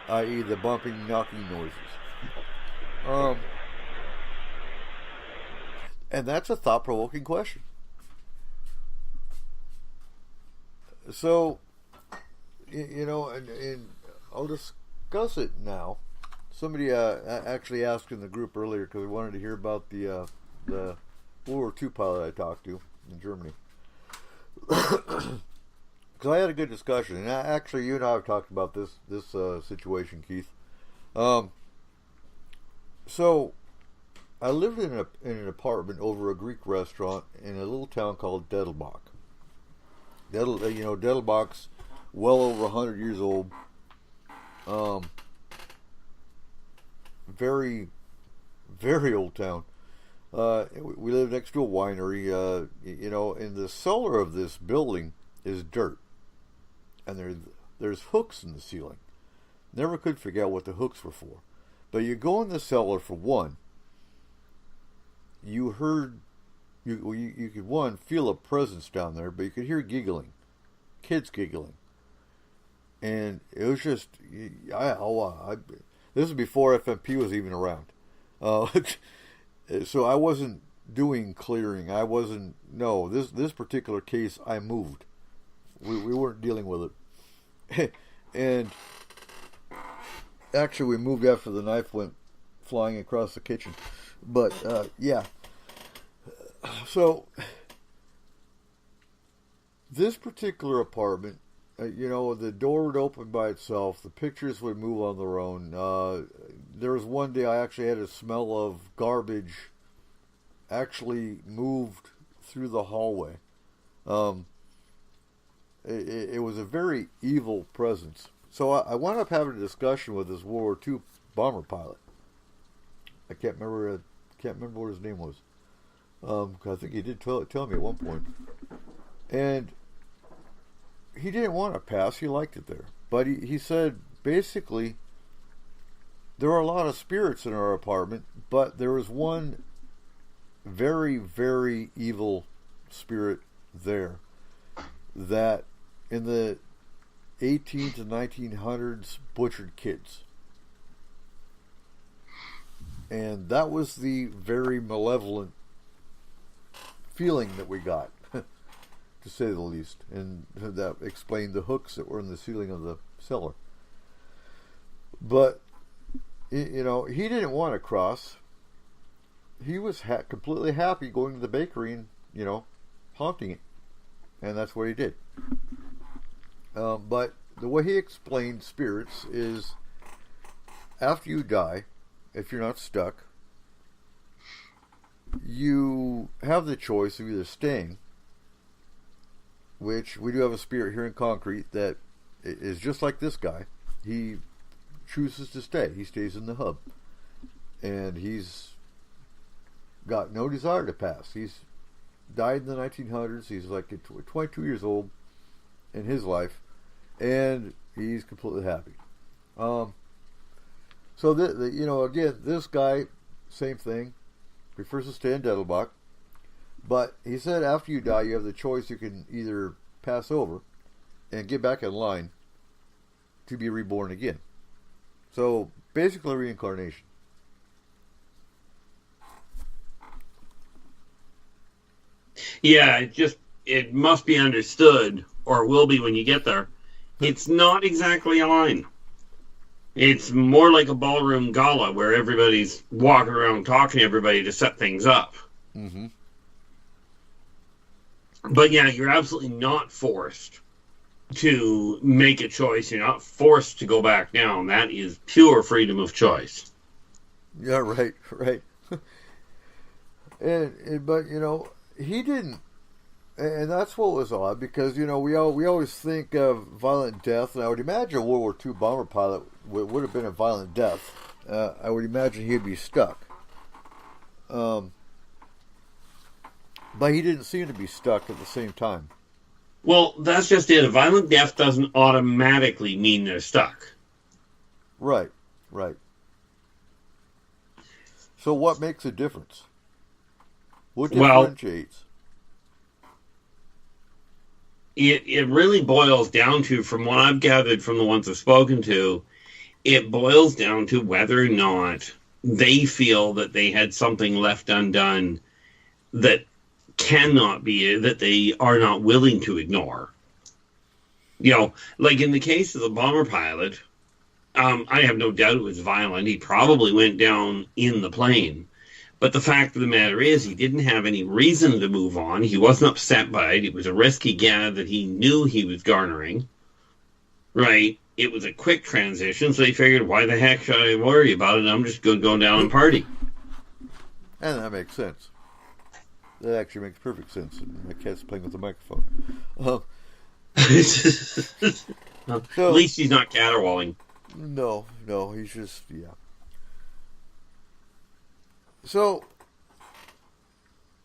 I.e. the bumping, knocking noises. And that's a thought-provoking question. So, and I'll discuss it now. Somebody actually asked in the group earlier because we wanted to hear about the World War II pilot I talked to in Germany. Because I had a good discussion, and actually you and I have talked about this situation, Keith. So I lived in an apartment over a Greek restaurant in a little town called Dettelbach. Dettelbach's well over 100 years old. Very, very old town. We live next to a winery. In the cellar of this building is dirt, and there's hooks in the ceiling. Never could figure out what the hooks were for. But you go in the cellar for one. You could feel a presence down there, but you could hear giggling, kids giggling, and it was just this was before FMP was even around. So I wasn't doing clearing. This particular case I moved. We weren't dealing with it. And actually we moved after the knife went flying across the kitchen. But yeah. So this particular apartment, the door would open by itself. The pictures would move on their own. There was one day I actually had a smell of garbage actually moved through the hallway. It was a very evil presence. So I wound up having a discussion with this World War II bomber pilot. I can't remember what his name was. I think he did tell me at one point. And he didn't want to pass. He liked it there. But he said, basically, there are a lot of spirits in our apartment, but there was one very, very evil spirit there that in the 18 to 1900s butchered kids. And that was the very malevolent feeling that we got, to say the least. And that explained the hooks that were in the ceiling of the cellar. But he didn't want to cross. He was completely happy going to the bakery and haunting it, and that's what he did. But the way he explained spirits is, after you die, if you're not stuck, you have the choice of either staying, which we do have a spirit here in concrete that is just like this guy. He chooses to stay. He stays in the hub. And he's got no desire to pass. He's died in the 1900s. He's like 22 years old in his life. And he's completely happy. So, again, this guy, same thing. Prefers to stay in Dettelbach. But he said after you die, you have the choice. You can either pass over and get back in line to be reborn again. So, basically reincarnation. Yeah, it must be understood, or will be when you get there. It's not exactly a line. It's more like a ballroom gala where everybody's walking around talking to everybody to set things up. Mm-hmm. But yeah, you're absolutely not forced to make a choice. You're not forced to go back down. That is pure freedom of choice. Yeah, right. But he didn't, and that's what was odd, because we always think of violent death, and I would imagine a World War II bomber pilot would have been a violent death. I would imagine he'd be stuck. But he didn't seem to be stuck at the same time. Well, that's just it. A violent death doesn't automatically mean they're stuck. Right. So what makes a difference? What differentiates? It really boils down to, from what I've gathered from the ones I've spoken to, it boils down to whether or not they feel that they had something left undone that cannot be, that they are not willing to ignore. Like in the case of the bomber pilot, I have no doubt it was violent. He probably went down in the plane. But the fact of the matter is, he didn't have any reason to move on. He wasn't upset by it. It was a risky gag that he knew he was garnering. Right? It was a quick transition, so he figured, why the heck should I worry about it? I'm just going to go down and party. And that makes sense. That actually makes perfect sense. My cat's playing with the microphone. At least he's not caterwauling. No, he's just, yeah. So,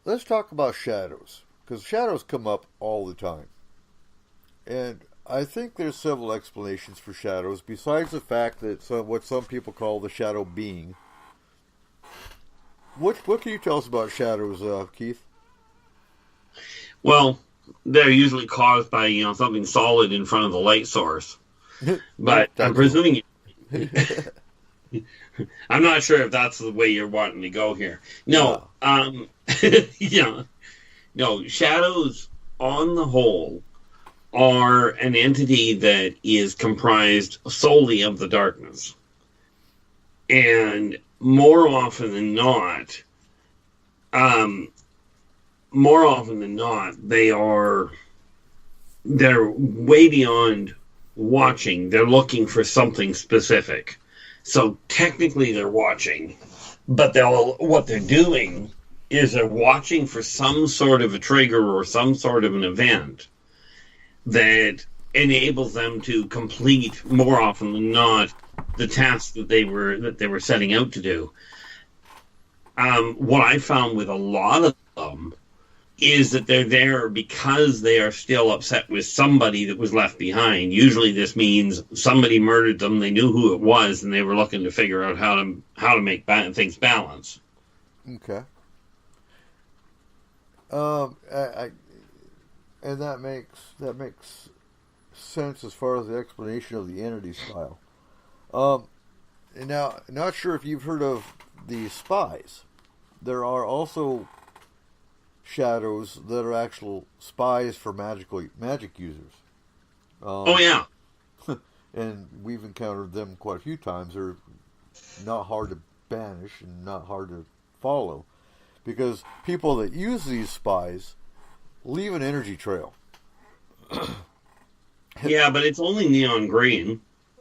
let's talk about shadows, because shadows come up all the time. And I think there's several explanations for shadows, besides the fact that what some people call the shadow being. What can you tell us about shadows, Keith? Well, they're usually caused by something solid in front of the light source. But I'm presuming I'm not sure if that's the way you're wanting to go here. No, no, shadows on the whole are an entity that is comprised solely of the darkness. And more often than not, they're way beyond watching. They're looking for something specific. So technically they're watching, but what they're doing is they're watching for some sort of a trigger or some sort of an event that enables them to complete, more often than not, the task that they were setting out to do. What I found with a lot of them is that they're there because they are still upset with somebody that was left behind. Usually this means somebody murdered them, they knew who it was, and they were looking to figure out how to make things balance. Okay. And that makes sense as far as the explanation of the entity style. Now, not sure if you've heard of the spies. There are also shadows that are actual spies for magic users. Oh yeah. and we've encountered them quite a few times. They're not hard to banish and not hard to follow, because people that use these spies leave an energy trail. Yeah, but it's only neon green.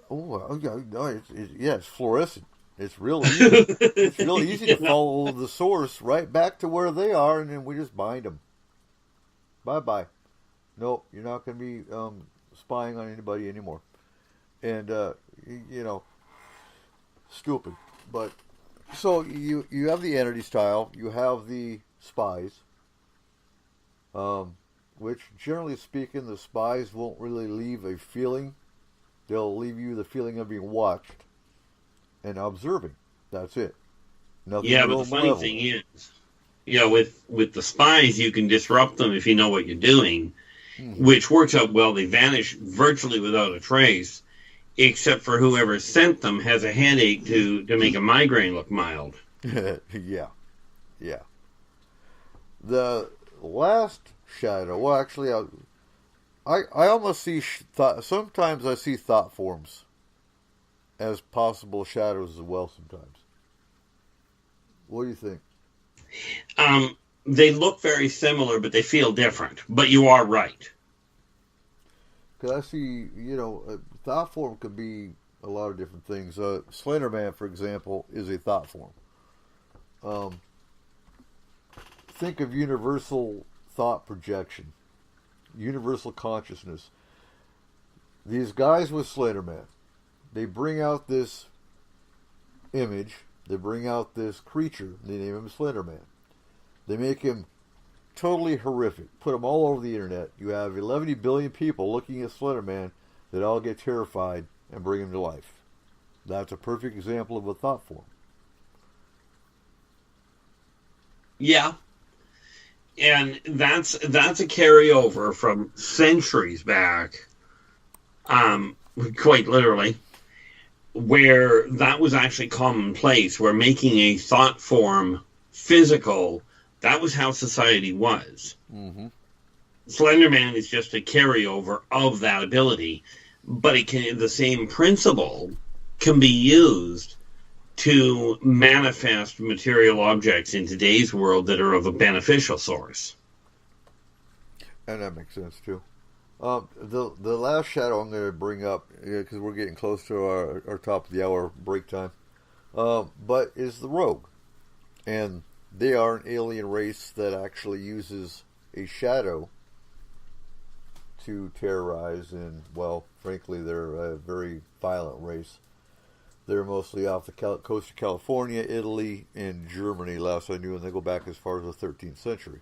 Oh, yeah, it's fluorescent. It's real easy. It's real easy to follow the source right back to where they are, and then we just bind them. Bye-bye. Nope, you're not going to be spying on anybody anymore. And, stupid. But, so you have the entity style, you have the spies, which, generally speaking, the spies won't really leave a feeling. They'll leave you the feeling of being watched and observing. That's it. Nothing. Yeah, but the funny thing is, with the spies, you can disrupt them if you know what you're doing, which works out well. They vanish virtually without a trace, except for whoever sent them has a headache to make a migraine look mild. Yeah. The last shadow, well, actually, I almost see sometimes I see thought forms as possible shadows as well sometimes. What do you think? They look very similar, but they feel different. But you are right. Because I see, thought form could be a lot of different things. Slender Man, for example, is a thought form. Think of universal thought projection, universal consciousness. These guys with Slender Man, they bring out this image, they bring out this creature, they name him Slender Man. They make him totally horrific, put him all over the internet. You have 11 billion people looking at Slender Man that all get terrified and bring him to life. That's a perfect example of a thought form. Yeah. And that's a carryover from centuries back, quite literally, where that was actually commonplace, where making a thought form physical, that was how society was. Mm-hmm. Slender Man is just a carryover of that ability, but the same principle can be used to manifest material objects in today's world that are of a beneficial source. And that makes sense too. The last shadow I'm going to bring up, because we're getting close to our top of the hour break time, but is the Rogue. And they are an alien race that actually uses a shadow to terrorize, and, well, frankly, they're a very violent race. They're mostly off the coast of California, Italy, and Germany, last I knew, and they go back as far as the 13th century.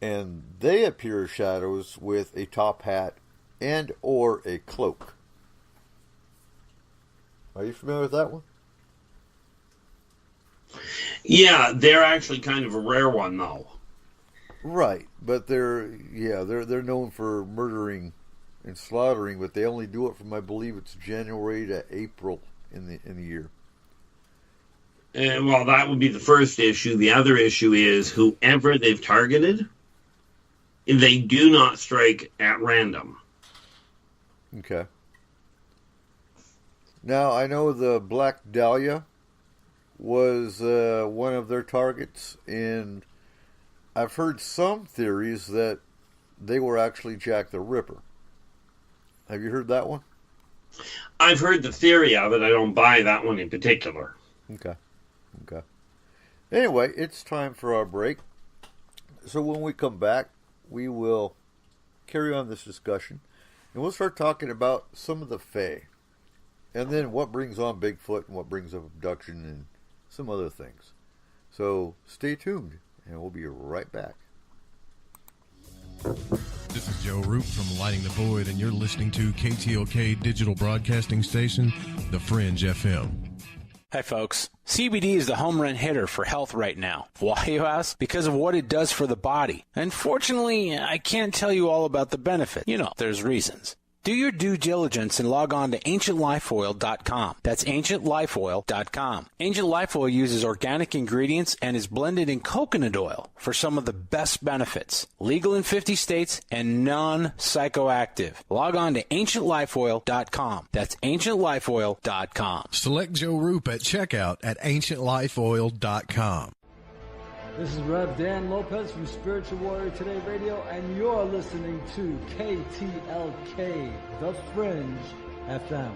And they appear as shadows with a top hat and or a cloak. Are you familiar with that one? Yeah, they're actually kind of a rare one, though. Right, but they're known for murdering and slaughtering, but they only do it from, I believe it's January to April in the year. Well, that would be the first issue. The other issue is whoever they've targeted, they do not strike at random. Okay. Now, I know the Black Dahlia was one of their targets, and I've heard some theories that they were actually Jack the Ripper. Have you heard that one? I've heard the theory of it. I don't buy that one in particular. Okay. Anyway, it's time for our break. So when we come back, we will carry on this discussion, and we'll start talking about some of the Fae, and then what brings on Bigfoot and what brings up abduction and some other things. So stay tuned, and we'll be right back. This is Joe Roop from Lighting the Void, and you're listening to KTLK Digital Broadcasting Station, The Fringe FM. Hi, folks. CBD is the home run hitter for health right now. Why, you ask? Because of what it does for the body. Unfortunately, I can't tell you all about the benefit. There's reasons. Do your due diligence and log on to ancientlifeoil.com. That's ancientlifeoil.com. Ancient Life Oil uses organic ingredients and is blended in coconut oil for some of the best benefits. Legal in 50 states and non-psychoactive. Log on to ancientlifeoil.com. That's ancientlifeoil.com. Select Joe Roop at checkout at ancientlifeoil.com. This is Rev Dan Lopez from Spiritual Warrior Today Radio, and you're listening to KTLK, The Fringe FM.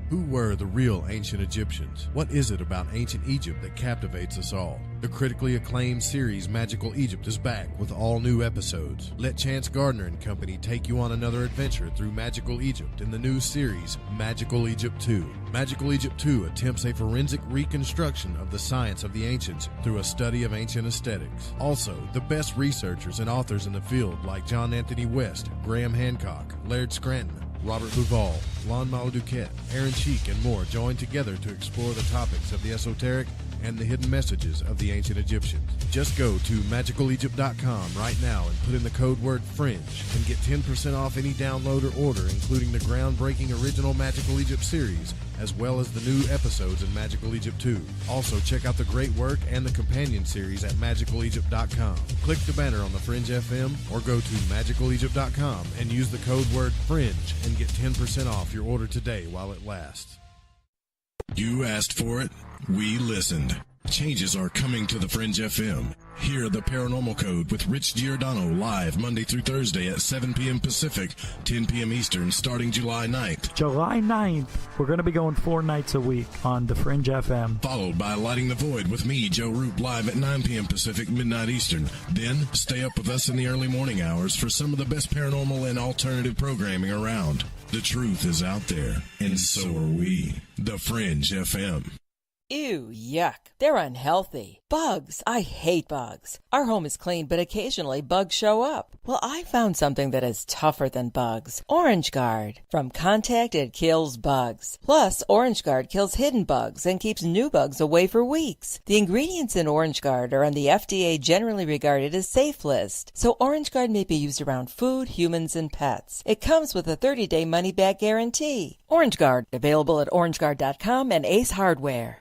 Who were the real ancient Egyptians? What is it about ancient Egypt that captivates us all? The critically acclaimed series Magical Egypt is back with all new episodes. Let Chance Gardner and company take you on another adventure through Magical Egypt in the new series Magical Egypt 2. Magical Egypt 2 attempts a forensic reconstruction of the science of the ancients through a study of ancient aesthetics. Also, the best researchers and authors in the field like John Anthony West, Graham Hancock, Laird Scranton, Robert Bouval, Lon Maladuquette, Aaron Cheek, and more join together to explore the topics of the esoteric and the hidden messages of the ancient Egyptians. Just go to magicalegypt.com right now and put in the code word FRINGE and get 10% off any download or order, including the groundbreaking original Magical Egypt series, as well as the new episodes in Magical Egypt 2. Also, check out the great work and the companion series at magicalegypt.com. Click the banner on the Fringe FM or go to magicalegypt.com and use the code word FRINGE and get 10% off your order today while it lasts. You asked for it. We listened. Changes are coming to the Fringe FM. Hear the Paranormal Code with Rich Giordano live Monday through Thursday at 7 p.m. Pacific, 10 p.m. Eastern, starting July 9th. July 9th, we're going to be going 4 nights a week on the Fringe FM. Followed by Lighting the Void with me, Joe Roop, live at 9 p.m. Pacific, midnight Eastern. Then, stay up with us in the early morning hours for some of the best paranormal and alternative programming around. The truth is out there, and so are we. The Fringe FM. Ew, yuck. They're unhealthy. Bugs. I hate bugs. Our home is clean, but occasionally bugs show up. Well, I found something that is tougher than bugs. Orange Guard. From contact, it kills bugs. Plus, Orange Guard kills hidden bugs and keeps new bugs away for weeks. The ingredients in Orange Guard are on the FDA generally regarded as safe list, so Orange Guard may be used around food, humans, and pets. It comes with a 30-day money-back guarantee. Orange Guard. Available at orangeguard.com and Ace Hardware.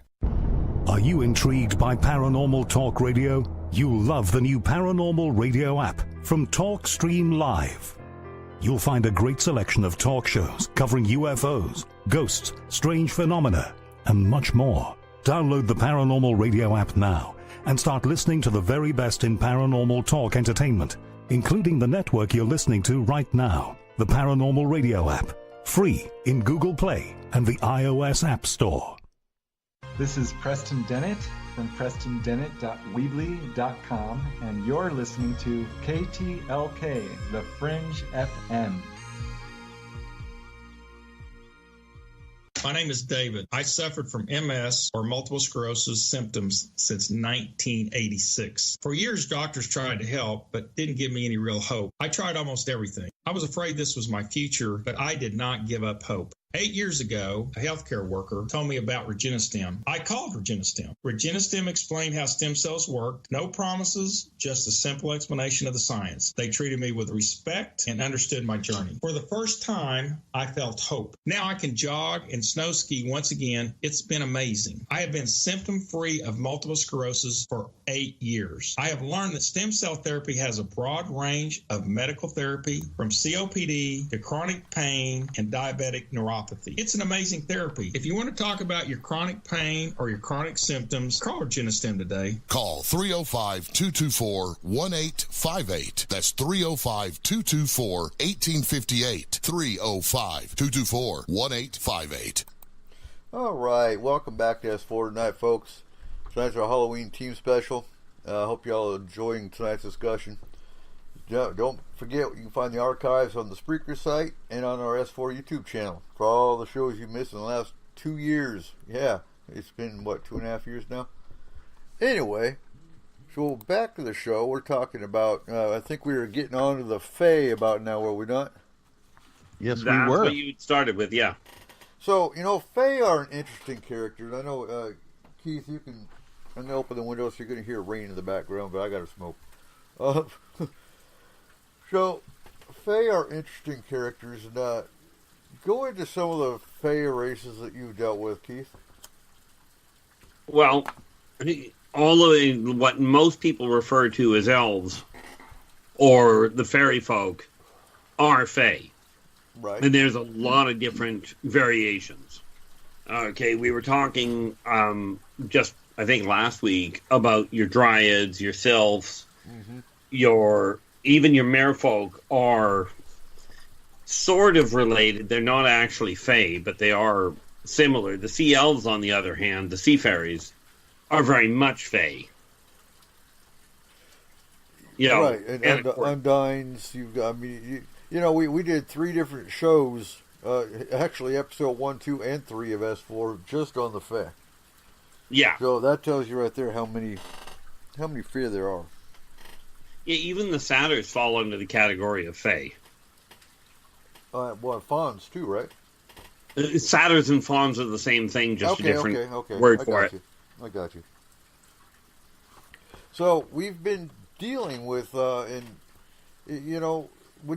Are you intrigued by Paranormal Talk Radio? You'll love the new Paranormal Radio app from TalkStream Live. You'll find a great selection of talk shows covering UFOs, ghosts, strange phenomena, and much more. Download the Paranormal Radio app now and start listening to the very best in paranormal talk entertainment, including the network you're listening to right now, the Paranormal Radio app, free in Google Play and the iOS App Store. This is Preston Dennett from PrestonDennett.weebly.com, and you're listening to KTLK, The Fringe FM. My name is David. I suffered from MS, or multiple sclerosis symptoms, since 1986. For years, doctors tried to help, but didn't give me any real hope. I tried almost everything. I was afraid this was my future, but I did not give up hope. 8 years ago, a healthcare worker told me about ReginaStem. I called ReginaStem. ReginaStem explained how stem cells worked. No promises, just a simple explanation of the science. They treated me with respect and understood my journey. For the first time, I felt hope. Now I can jog and snow ski once again. It's been amazing. I have been symptom-free of multiple sclerosis for 8 years. I have learned that stem cell therapy has a broad range of medical therapy, from COPD to chronic pain and diabetic neuropathy. It's an amazing therapy. If you want to talk about your chronic pain or your chronic symptoms, call ReginaStem today. Call 305-224-1858. That's 305-224-1858. 305-224-1858. All right, welcome back to S4 tonight, folks. Tonight's our Halloween team special. I hope you all are enjoying tonight's discussion. Don't forget, you can find the archives on the Spreaker site and on our S4 YouTube channel for all the shows you missed in the last 2 years. Yeah, it's been, 2.5 years now? Anyway, so back to the show. We're talking about, I think we were getting on to the Fae about now, were we not? Yes, That's we were. what you started with, yeah. So, Fae are an interesting character. I know, Keith, you can I'm going to open the window so you're going to hear rain in the background, but I got to smoke. So, Fae are interesting characters. And, go into some of the Fae races that you've dealt with, Keith. Well, all of what most people refer to as elves or the fairy folk are Fae. Right. And there's a lot of different variations. Okay, we were talking just, I think, last week about your dryads, your sylphs, even your merfolk are sort of related. They're not actually Fae, but they are similar. The sea elves, on the other hand, the sea fairies, are very much Fae. You know, right, and Undines. You've got. I mean, we did 3 different shows. Actually, episode 1, 2, and 3 of S4 just on the Fae. Yeah. So that tells you right there how many Fae there are. Yeah, even the satyrs fall under the category of Fae. Fauns too, right? Satyrs and fauns are the same thing, just a different word for it. I got you. So we've been dealing with, when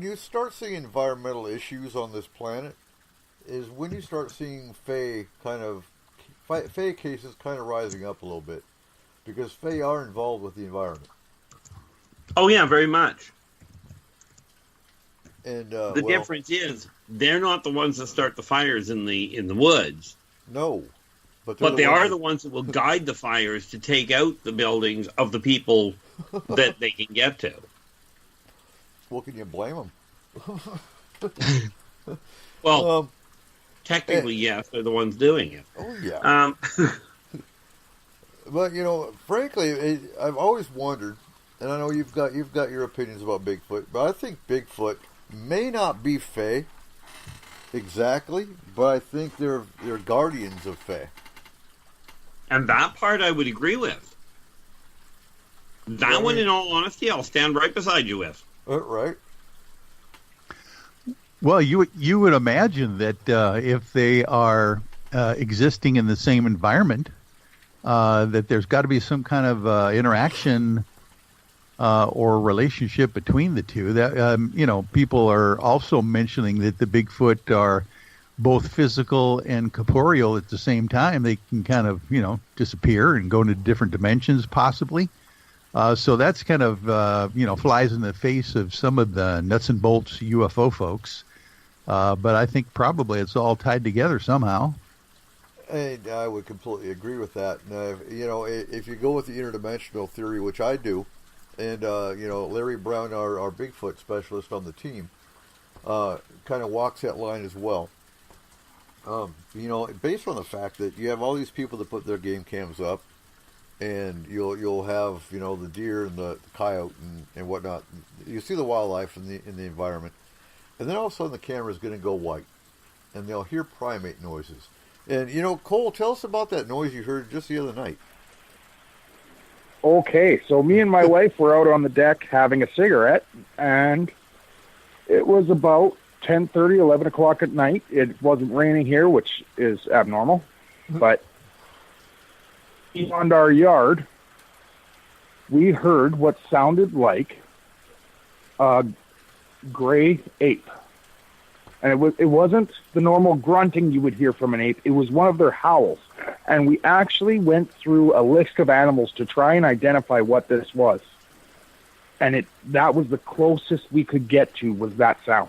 you start seeing environmental issues on this planet, is when you start seeing Fae cases kind of rising up a little bit, because Fae are involved with the environment. Oh yeah, very much. And the difference is they're not the ones that start the fires in the woods. No, but they are the ones that will guide the fires to take out the buildings of the people that they can get to. Well, can you blame them? Well, technically, yes, they're the ones doing it. Oh yeah. But frankly, I've always wondered. And I know you've got your opinions about Bigfoot, but I think Bigfoot may not be Fae exactly, but I think they're guardians of Fae. And that part I would agree with. That one, in all honesty, I'll stand right beside you with. Right. Well, you would imagine that if they are existing in the same environment, that there's got to be some kind of interaction or relationship between the two. That people are also mentioning that the Bigfoot are both physical and corporeal at the same time. They can kind of disappear and go into different dimensions, possibly. So that's kind of flies in the face of some of the nuts and bolts UFO folks. But I think probably it's all tied together somehow. And I would completely agree with that. If you go with the interdimensional theory, which I do. And, Larry Brown, our Bigfoot specialist on the team, kind of walks that line as well. Based on the fact that you have all these people that put their game cams up, and you'll have, the deer and the coyote and whatnot. You see the wildlife in the environment. And then all of a sudden the camera is going to go white. And they'll hear primate noises. And, Cole, tell us about that noise you heard just the other night. Okay, so me and my wife were out on the deck having a cigarette, and it was about 10:30, 11 o'clock at night. It wasn't raining here, which is abnormal, but beyond our yard, we heard what sounded like a gray ape. And it wasn't the normal grunting you would hear from an ape. It was one of their howls. And we actually went through a list of animals to try and identify what this was. And that was the closest we could get to, was that sound.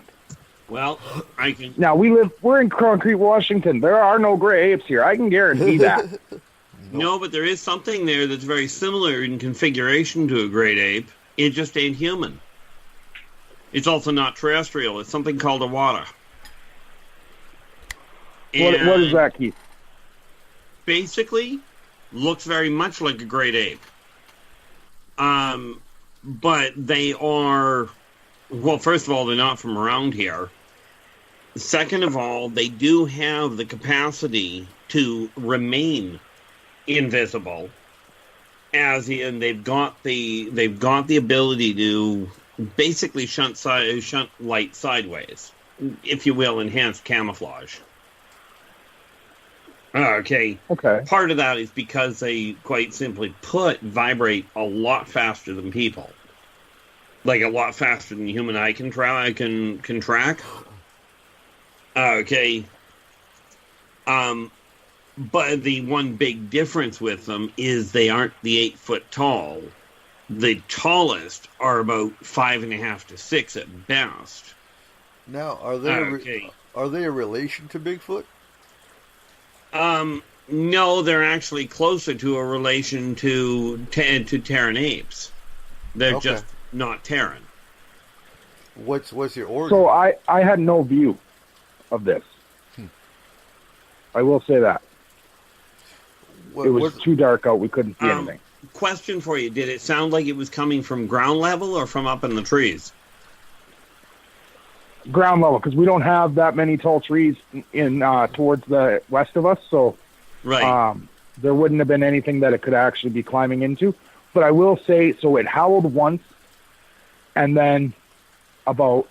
Well, I can... Now, we're in Concrete, Washington. There are no gray apes here. I can guarantee that. No, but there is something there that's very similar in configuration to a great ape. It just ain't human. It's also not terrestrial. It's something called a wada. What is that, Keith? Basically, looks very much like a great ape. But they are... Well, first of all, they're not from around here. Second of all, they do have the capacity to remain invisible, as in they've got the ability to basically shunt light sideways, if you will, enhanced camouflage. Okay. Okay. Part of that is because they, quite simply put, vibrate a lot faster than people. Like a lot faster than the human eye can track. Okay. But the one big difference with them is they aren't the 8 foot tall. The tallest are about 5.5 to 6 at best. Now, are they a relation to Bigfoot? No, they're actually closer to a relation to Terran apes. They're just not Terran. What's your origin? So I had no view of this. I will say that. It was too dark out. We couldn't see anything. Question for you. Did it sound like it was coming from ground level or from up in the trees? Ground level, because we don't have that many tall trees in towards the west of us, so there wouldn't have been anything that it could actually be climbing into. But I will say, so it howled once, and then about,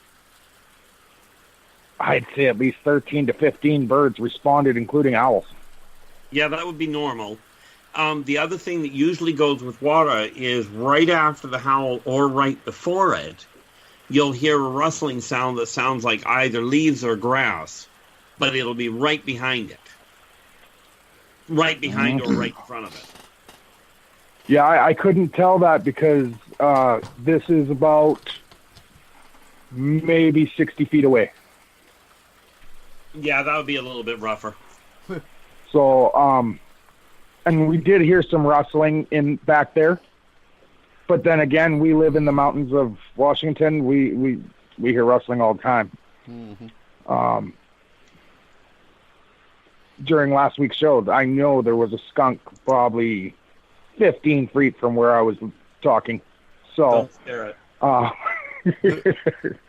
I'd say at least 13 to 15 birds responded, including owls. Yeah, that would be normal. The other thing that usually goes with water is right after the howl or right before it, you'll hear a rustling sound that sounds like either leaves or grass, but it'll be right behind it. Right behind or right in front of it. Yeah, I couldn't tell that because this is about maybe 60 feet away. Yeah, that would be a little bit rougher. So, and we did hear some rustling in back there. But then again, we live in the mountains of Washington. We hear rustling all the time. Mm-hmm. During last week's show, I know there was a skunk probably 15 feet from where I was talking. So, don't scare it.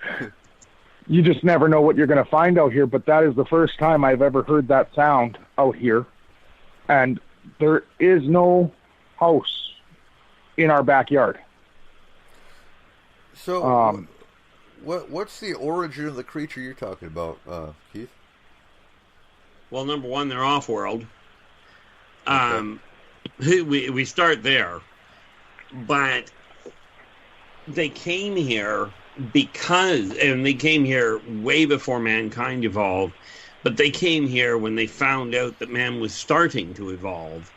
You just never know what you're going to find out here. But that is the first time I've ever heard that sound out here. And there is no house in our backyard. So, what's the origin of the creature you're talking about, Keith? Well, number one, they're off-world. We start there. But they came here and they came here way before mankind evolved, but they came here when they found out that man was starting to evolve,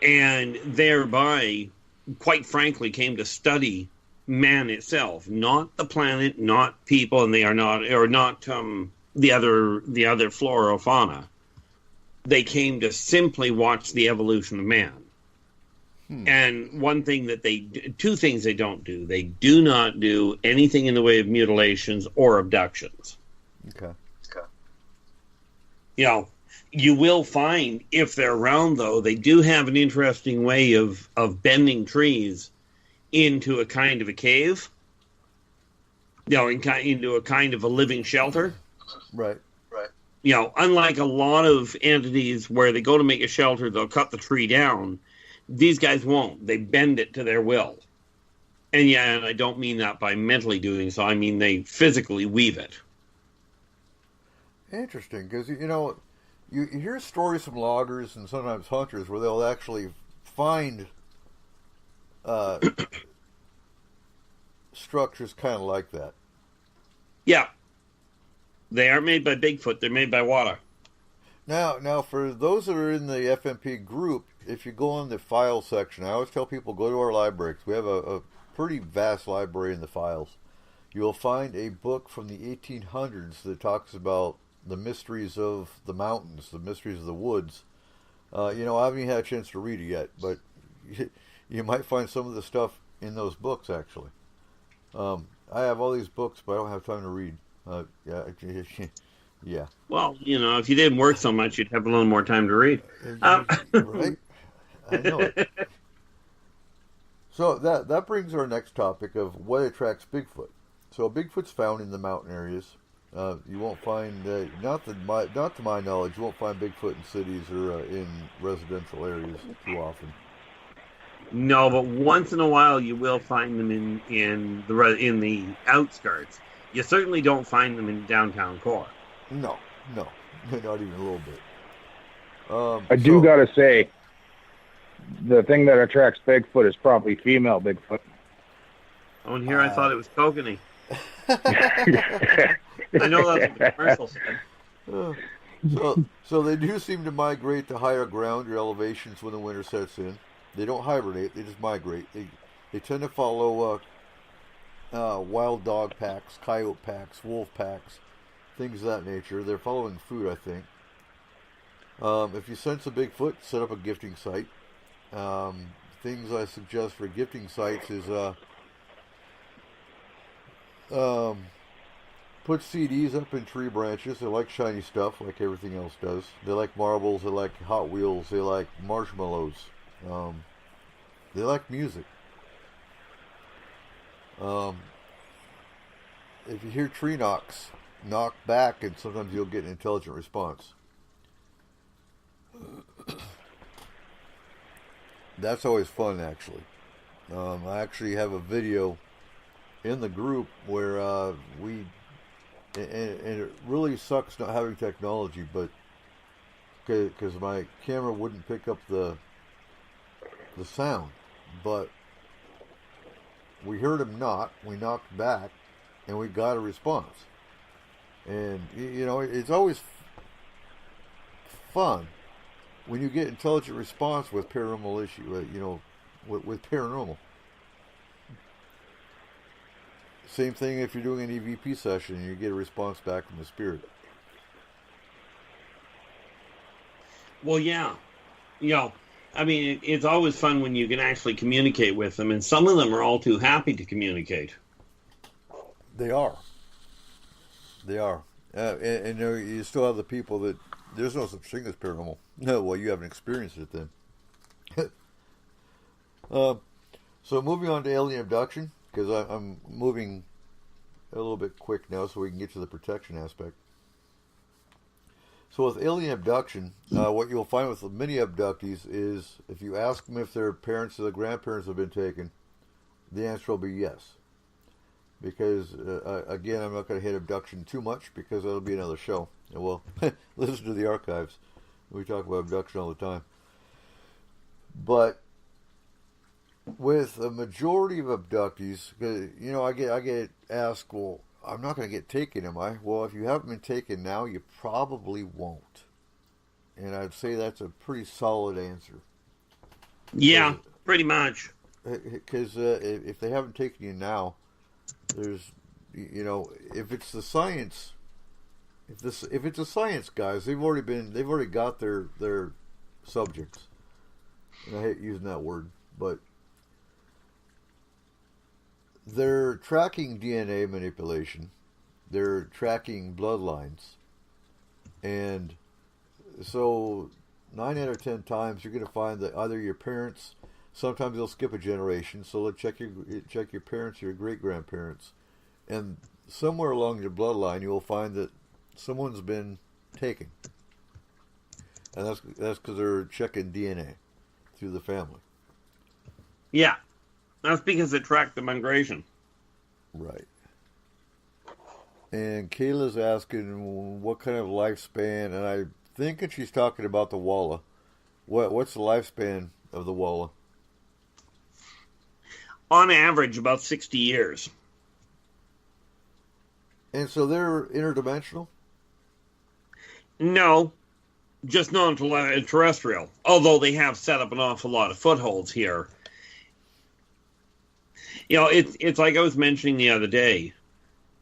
and thereby, quite frankly, came to study man itself, not the planet, not people, and they are not, or not the other flora or fauna. They came to simply watch the evolution of man. And two things they don't do. They do not do anything in the way of mutilations or abductions. Okay. You know, you will find, if they're around, though, they do have an interesting way of bending trees into a kind of a cave. You know, into a kind of a living shelter. Right. You know, unlike a lot of entities where they go to make a shelter, they'll cut the tree down. These guys won't. They bend it to their will. And I don't mean that by mentally doing so. I mean they physically weave it. Interesting, because, you hear stories from loggers and sometimes hunters where they'll actually find structures kind of like that. Yeah. They aren't made by Bigfoot. They're made by water. Now, for those that are in the FMP group, if you go in the file section, I always tell people, go to our library. We have a pretty vast library in the files. You'll find a book from the 1800s that talks about the mysteries of the mountains, the mysteries of the woods. I haven't even had a chance to read it yet, but you might find some of the stuff in those books, actually. I have all these books, but I don't have time to read. Yeah. Well, if you didn't work so much, you'd have a little more time to read. Right? I know it. So that brings our next topic of what attracts Bigfoot. So Bigfoot's found in the mountain areas. You won't find, not to my knowledge, you won't find Bigfoot in cities or in residential areas too often. No, but once in a while you will find them in the outskirts. You certainly don't find them in downtown core. No, not even a little bit. I do gotta say, the thing that attracts Bigfoot is probably female Bigfoot. Oh, and here I thought it was kokanee. I know that's what the commercial said. So they do seem to migrate to higher ground or elevations when the winter sets in. They don't hibernate; they just migrate. They tend to follow wild dog packs, coyote packs, wolf packs, things of that nature. They're following food, I think. If you sense a Bigfoot, set up a gifting site. Things I suggest for gifting sites is put CDs up in tree branches. They like shiny stuff, like everything else does. They like marbles. They like Hot Wheels. They like marshmallows. They like music. If you hear tree knocks, knock back, and sometimes you'll get an intelligent response. That's always fun, actually. I actually have a video in the group where and it really sucks not having technology, but because my camera wouldn't pick up the sound, but we heard him knock, we knocked back, and we got a response. And it's always fun when you get intelligent response with paranormal issue, with paranormal. Same thing if you're doing an EVP session and you get a response back from the spirit. Well, yeah. I mean, it's always fun when you can actually communicate with them, and some of them are all too happy to communicate. They are. And you still have the people that there's no such thing as paranormal. No, well, you haven't experienced it then. So moving on to alien abduction, because I'm moving a little bit quick now so we can get to the protection aspect. So with alien abduction, what you'll find with many abductees is if you ask them if their parents or their grandparents have been taken, the answer will be yes. Because, again, I'm not going to hit abduction too much because that'll be another show. And we'll listen to the archives. We talk about abduction all the time. But with a majority of abductees, I get asked, well, I'm not going to get taken, am I? Well, if you haven't been taken now, you probably won't. And I'd say that's a pretty solid answer. Yeah, pretty much. Because if they haven't taken you now, there's, if it's the science, if it's a science guys, they've already got their subjects. And I hate using that word, but they're tracking DNA manipulation. They're tracking bloodlines. And so 9 out of 10 times you're going to find that either your parents, sometimes they'll skip a generation, so let's check your parents, your great-grandparents. And somewhere along your bloodline you'll find that someone's been taken. And that's because they're checking DNA through the family. Yeah. That's because it tracked the migration. Right. And Kayla's asking what kind of lifespan, and I'm thinking she's talking about the Walla. What's the lifespan of the Walla? On average, about 60 years. And so they're interdimensional? No, just non-terrestrial. Although they have set up an awful lot of footholds here. It's like I was mentioning the other day.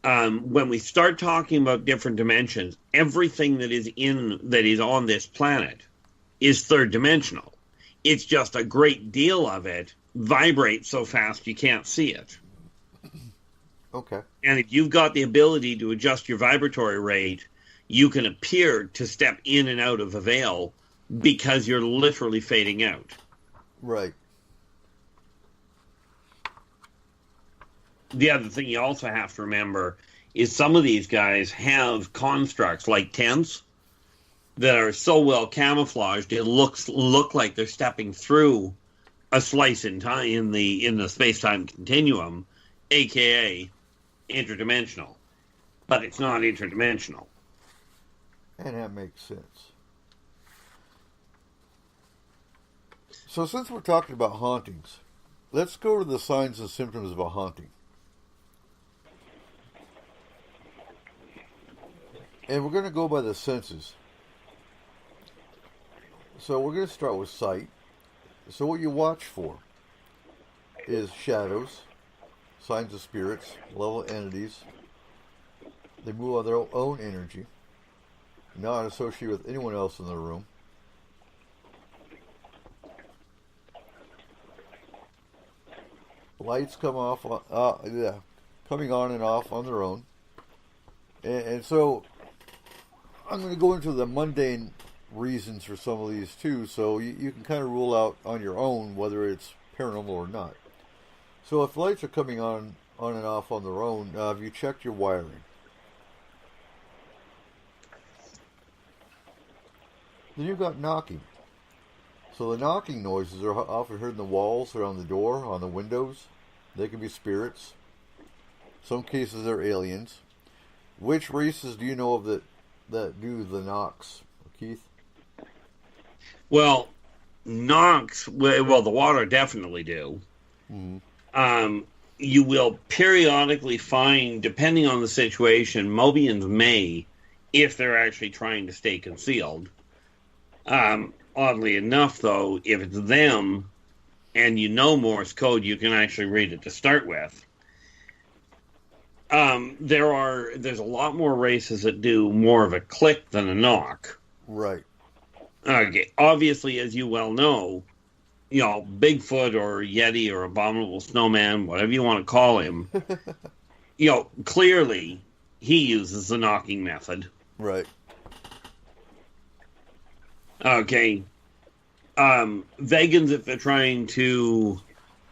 When we start talking about different dimensions, everything that is on this planet is third dimensional. It's just a great deal of it vibrates so fast you can't see it. Okay. And if you've got the ability to adjust your vibratory rate, you can appear to step in and out of a veil because you're literally fading out. Right. The other thing you also have to remember is some of these guys have constructs like tents that are so well camouflaged it look like they're stepping through a slice in time in the space-time continuum, aka interdimensional. But it's not interdimensional. And that makes sense. So since we're talking about hauntings, let's go to the signs and symptoms of a haunting. And we're going to go by the senses. So we're going to start with sight. So what you watch for is shadows, signs of spirits, level entities. They move on their own energy, not associated with anyone else in the room. Lights come off, coming on and off on their own. And so I'm going to go into the mundane reasons for some of these too, so you can kind of rule out on your own whether it's paranormal or not. So if lights are coming on and off on their own, have you checked your wiring? Then you've got knocking. So the knocking noises are often heard in the walls or on the door, on the windows. They can be spirits. Some cases they're aliens. Which races do you know of that do the knocks, Keith? Well, knocks, well, the water definitely do. Mm-hmm. You will periodically find, depending on the situation, Mobians may, if they're actually trying to stay concealed. Oddly enough, though, if it's them and you know Morse code, you can actually read it to start with. There's a lot more races that do more of a click than a knock. Right. Okay. Obviously, as you well know, Bigfoot or Yeti or Abominable Snowman, whatever you want to call him, clearly he uses the knocking method. Right. Okay. Vegans, if they're trying to,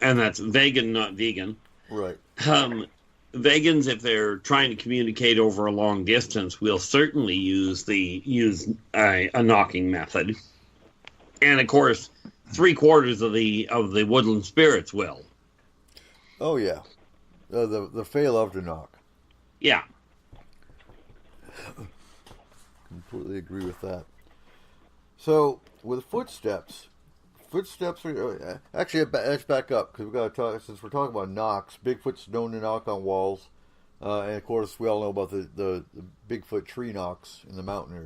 and that's vegan, not vegan. Right. Vegans, if they're trying to communicate over a long distance, will certainly use a knocking method. And of course, 3/4 of the woodland spirits will. Oh yeah, the Fae love to knock. Yeah. Completely agree with that. So with footsteps are actually, let's back up because we got to talk. Since we're talking about knocks, Bigfoot's known to knock on walls, and of course we all know about the Bigfoot tree knocks in the mountain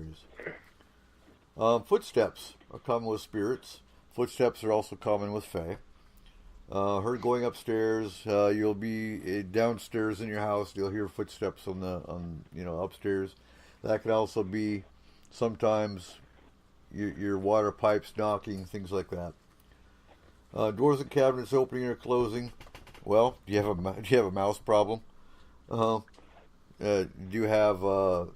areas. Footsteps are common with spirits. Footsteps are also common with Fae. Heard going upstairs. You'll be downstairs in your house. You'll hear footsteps on upstairs. That could also be sometimes your water pipes knocking, things like that. Doors and cabinets opening or closing. Well, do you have a mouse problem? Do you have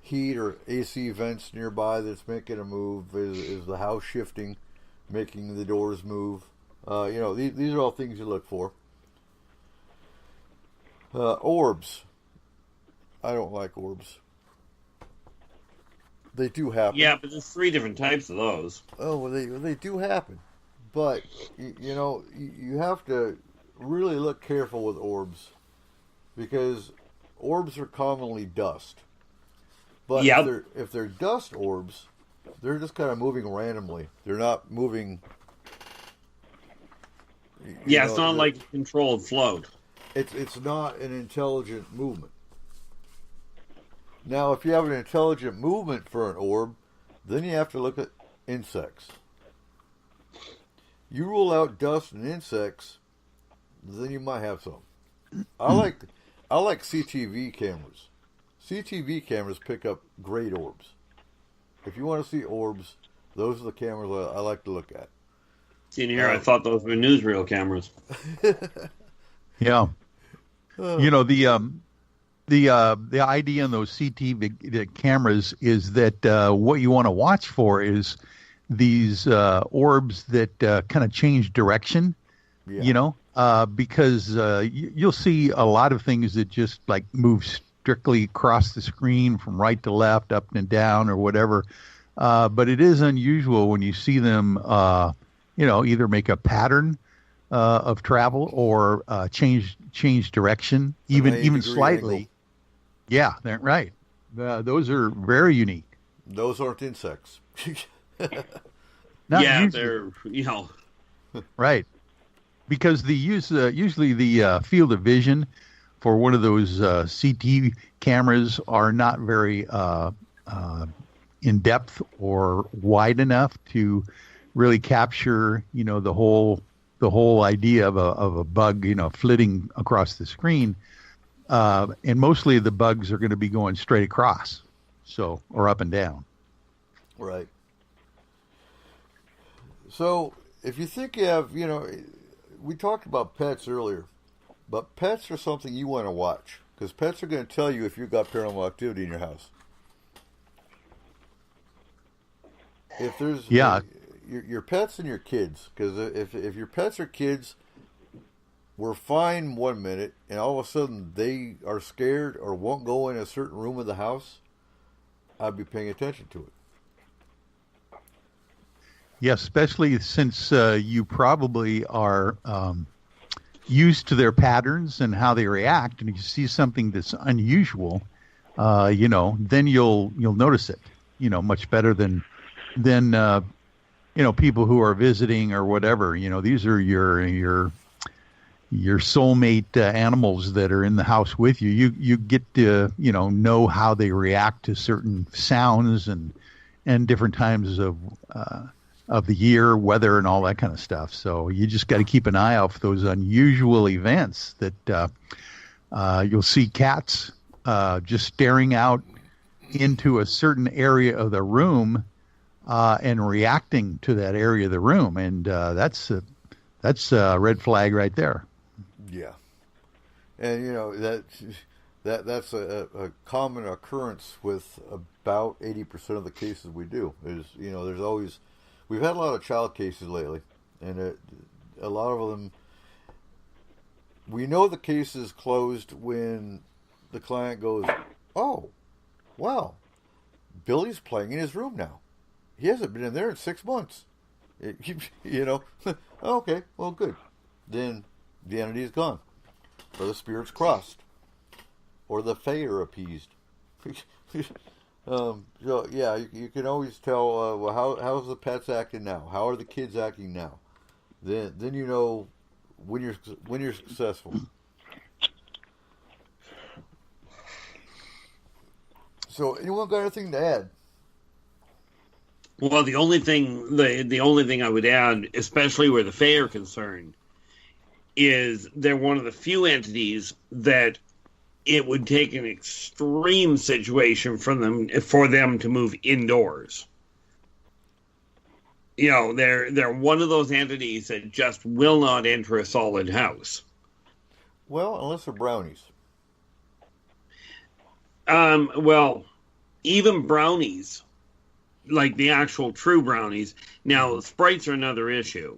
heat or AC vents nearby that's making a move? Is the house shifting, making the doors move? These are all things you look for. Orbs. I don't like orbs. They do happen. Yeah, but there's 3 different types of those. Oh, well, they do happen. But, you have to really look careful with orbs. Because orbs are commonly dust. But if they're dust orbs, they're just kind of moving randomly. They're not moving... It's not like a controlled float. It's not an intelligent movement. Now, if you have an intelligent movement for an orb, then you have to look at insects. You rule out dust and insects, then you might have some. I like CTV cameras. CTV cameras pick up great orbs. If you want to see orbs, those are the cameras I like to look at. See here, I thought those were newsreel cameras. Yeah. The idea in those CCTV cameras is that what you want to watch for is these orbs that kind of change direction, because you'll see a lot of things that just like move strictly across the screen from right to left, up and down or whatever. But it is unusual when you see them, either make a pattern of travel or change direction, even slightly. Angle. Yeah, that's right. Those are very unique. Those aren't insects. they're, right. Because the usually the field of vision for one of those CT cameras are not very in depth or wide enough to really capture, the whole idea of a bug, flitting across the screen. And mostly the bugs are going to be going straight across, or up and down. Right. So if you think you have, we talked about pets earlier, but pets are something you want to watch because pets are going to tell you if you've got paranormal activity in your house. If there's your pets and your kids, because if your pets or kids were fine 1 minute and all of a sudden they are scared or won't go in a certain room of the house, I'd be paying attention to it. Yes, especially since you probably are used to their patterns and how they react, and if you see something that's unusual, then you'll notice it, much better than people who are visiting or whatever. These are your soulmate animals that are in the house with you. You get to know how they react to certain sounds and different times of the year, weather, and all that kind of stuff. So you just got to keep an eye out for those unusual events that you'll see cats just staring out into a certain area of the room and reacting to that area of the room, and that's a red flag right there. Yeah, and that's a common occurrence with about 80% of the cases we do. There's always, we've had a lot of child cases lately, and a lot of them, we know the case is closed when the client goes, "Oh, wow, Billy's playing in his room now. He hasn't been in there in 6 months." Okay, well, good. Then the entity is gone, or the spirit's crossed, or the fae are appeased. So yeah, you can always tell. Well, how's the pets acting now? How are the kids acting now? Then you know when you're successful. So, anyone got anything to add? Well, the only thing I would add, especially where the fae are concerned, is they're one of the few entities that it would take an extreme situation for them to move indoors. They're one of those entities that just will not enter a solid house. Well, unless they're brownies. Well, even brownies, like the actual true brownies. Now, sprites are another issue.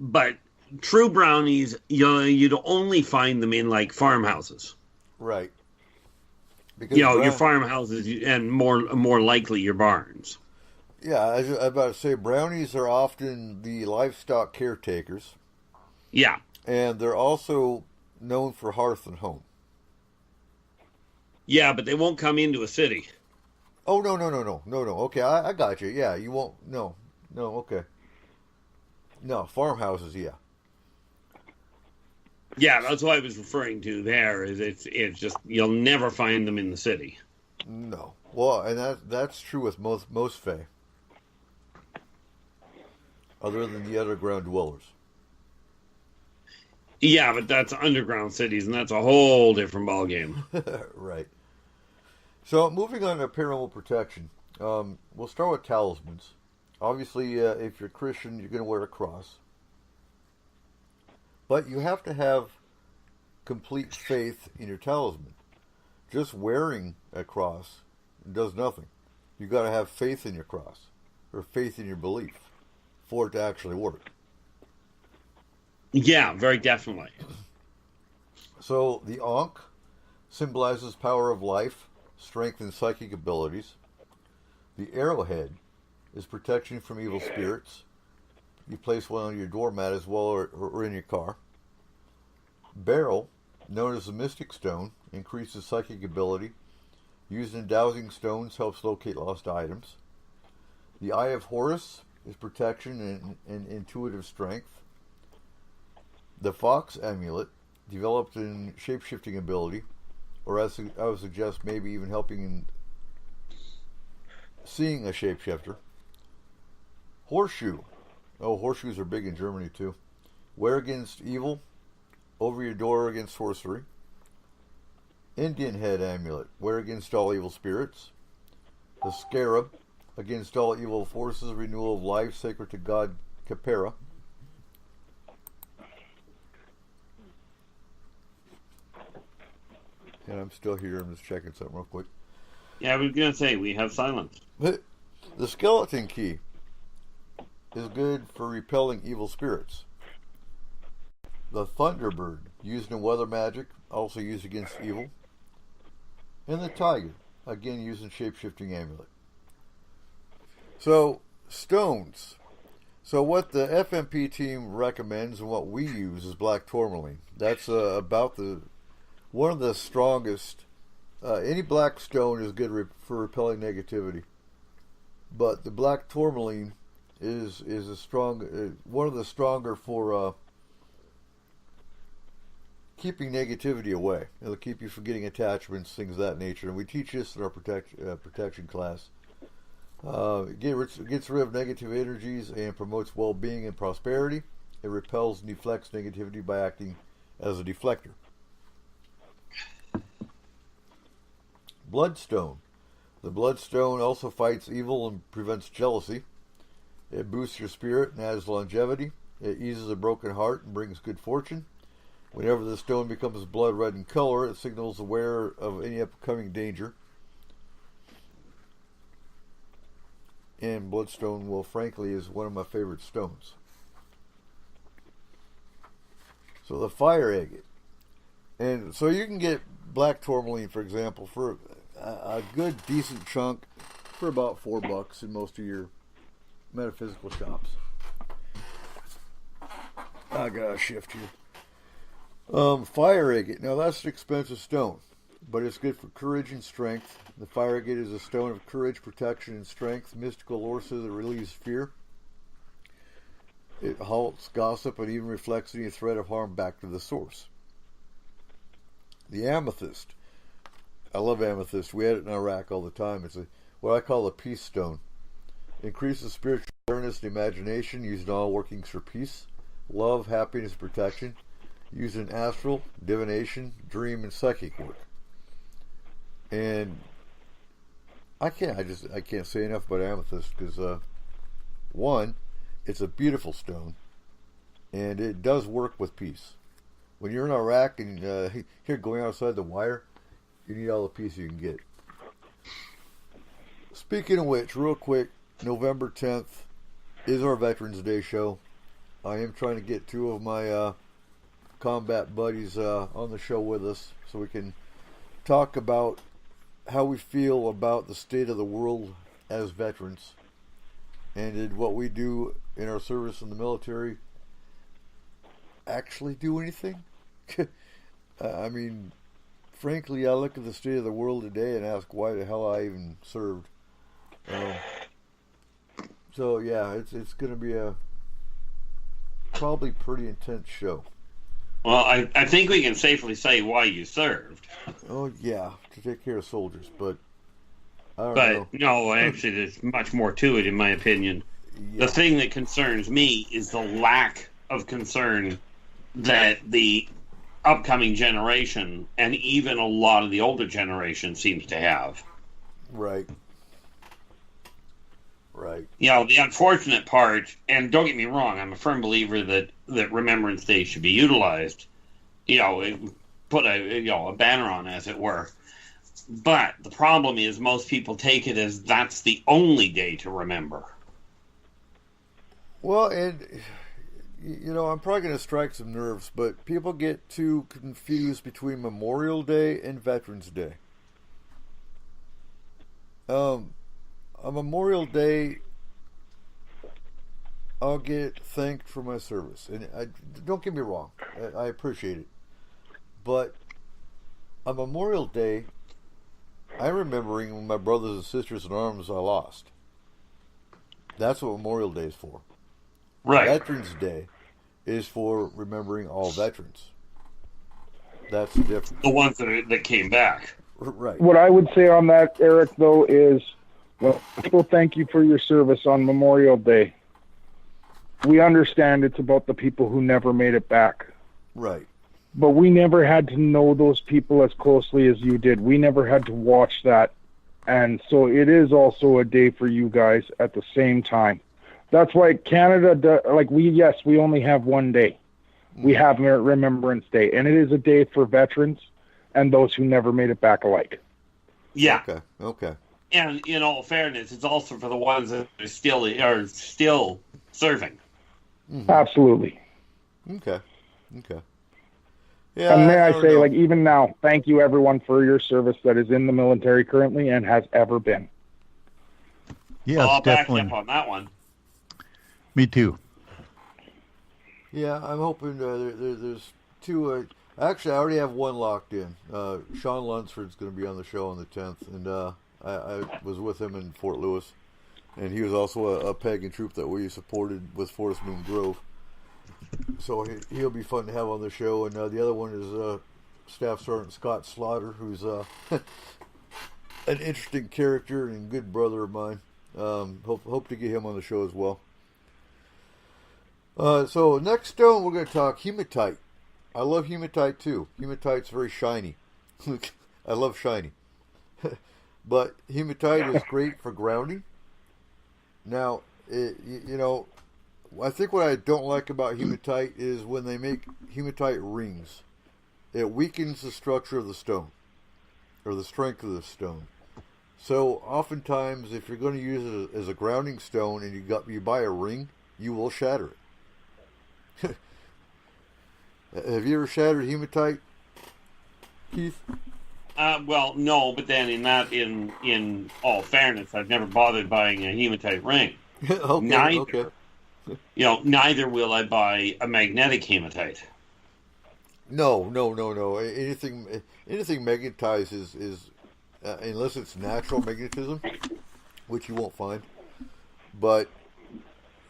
But true brownies, you'd only find them in like farmhouses. Right. Because your farmhouses and more likely your barns. Yeah, I was about to say brownies are often the livestock caretakers. Yeah. And they're also known for hearth and home. Yeah, but they won't come into a city. Oh, no. Okay, I got you. Yeah, you won't. No, okay. No, farmhouses, yeah. Yeah, that's what I was referring to there. Is it's just you'll never find them in the city. No. Well, and that's true with most fae. Other than the underground dwellers. Yeah, but that's underground cities, and that's a whole different ballgame. Right. So, moving on to paranormal protection, we'll start with talismans. Obviously, if you're Christian, you're going to wear a cross. But you have to have complete faith in your talisman. Just wearing a cross does nothing. You've got to have faith in your cross, or faith in your belief, for it to actually work. Yeah, very definitely. So, the Ankh symbolizes power of life, strength, and psychic abilities. The arrowhead is protection from evil spirits. You place one on your doormat as well, or in your car. Beryl, known as the Mystic Stone, increases psychic ability. Used in dowsing stones helps locate lost items. The Eye of Horus is protection and intuitive strength. The Fox Amulet, developed in shape-shifting ability, or as I would suggest, maybe even helping in seeing a shapeshifter. Horseshoe. Oh, horseshoes are big in Germany too. Wear against evil, over your door against sorcery. Indian Head Amulet. Wear against all evil spirits. The Scarab, against all evil forces, renewal of life, sacred to God Capera. And I'm still here. I'm just checking something real quick. Yeah, I was going to say, we have silence. The Skeleton Key is good for repelling evil spirits. The Thunderbird, used in weather magic, also used against evil. And the Tiger, again used in shape-shifting amulet. So, stones. So what the FMP team recommends and what we use is black tourmaline. That's about one of the strongest. Any black stone is good for repelling negativity, but the black tourmaline is a strong, one of the stronger for keeping negativity away. It'll keep you from getting attachments, things of that nature. And we teach this in our protection class. It gets rid of negative energies and promotes well-being and prosperity. It repels and deflects negativity by acting as a deflector. Bloodstone. The bloodstone also fights evil and prevents jealousy. It boosts your spirit and adds longevity. It eases a broken heart and brings good fortune. Whenever the stone becomes blood red in color, it signals aware of any upcoming danger. And bloodstone, well, frankly, is one of my favorite stones. So the fire agate. And so you can get black tourmaline, for example, for a good, decent chunk for about $4 in most of your metaphysical shops. I got a shift here. Fire agate. Now that's an expensive stone, but it's good for courage and strength. The fire agate is a stone of courage, protection, and strength. Mystical lore says it relieves fear. It halts gossip and even reflects any threat of harm back to the source. The amethyst. I love amethyst. We had it in Iraq all the time. It's what I call a peace stone. It increases spiritual awareness and imagination, used in all workings for peace, love, happiness, protection. Used in astral, divination, dream, and psychic work. And I can't say enough about amethyst because one, it's a beautiful stone, and it does work with peace. When you're in Iraq and here going outside the wire, you need all the peace you can get. Speaking of which, real quick, November 10th is our Veterans Day show. I am trying to get two of my combat buddies on the show with us so we can talk about how we feel about the state of the world as veterans, and did what we do in our service in the military actually do anything? I mean, frankly, I look at the state of the world today and ask why the hell I even served. So yeah, it's going to be a probably pretty intense show. Well, I think we can safely say why you served. Oh, yeah, to take care of soldiers, but I don't know. No, actually, there's much more to it, in my opinion. Yeah. The thing that concerns me is the lack of concern that the upcoming generation, and even a lot of the older generation, seems to have. Right. Right. You know, the unfortunate part, and don't get me wrong, I'm a firm believer that Remembrance Day should be utilized. You know, put a banner on, as it were. But the problem is most people take it as that's the only day to remember. Well, and you know, I'm probably going to strike some nerves, but people get too confused between Memorial Day and Veterans Day. On Memorial Day, I'll get thanked for my service. And don't get me wrong, I appreciate it. But on Memorial Day, I'm remembering my brothers and sisters in arms I lost. That's what Memorial Day is for. Right. Veterans Day is for remembering all veterans. That's the difference. The ones that came back. Right. What I would say on that, Eric, though, is when people thank you for your service on Memorial Day, we understand it's about the people who never made it back. Right. But we never had to know those people as closely as you did. We never had to watch that. And so it is also a day for you guys at the same time. That's why Canada, we only have one day. We have Remembrance Day, and it is a day for veterans and those who never made it back alike. Yeah. Okay. And in all fairness, it's also for the ones that are still serving. Mm-hmm. Absolutely. Okay. Yeah, and may I say, even now, thank you everyone for your service that is in the military currently and has ever been. Yes, I'll definitely. back you up on that one. Me too. Yeah, I'm hoping there's two. Actually, I already have one locked in. Sean Lunsford's going to be on the show on the 10th, and I was with him in Fort Lewis, and he was also a pagan troop that we supported with Forest Moon Grove. So he'll be fun to have on the show. And the other one is Staff Sergeant Scott Slaughter, who's an interesting character and good brother of mine. Hope to get him on the show as well. So next stone, we're going to talk hematite. I love hematite too. Hematite's very shiny. I love shiny. But hematite is great for grounding. Now, I think what I don't like about hematite is when they make hematite rings. It weakens the structure of the stone, or the strength of the stone. So oftentimes, if you're going to use it as a grounding stone and you buy a ring, you will shatter it. Have you ever shattered hematite, Keith? Well, no, but then in all fairness, I've never bothered buying a hematite ring. Okay. Neither will I buy a magnetic hematite. No. Anything magnetized is unless it's natural magnetism, which you won't find. But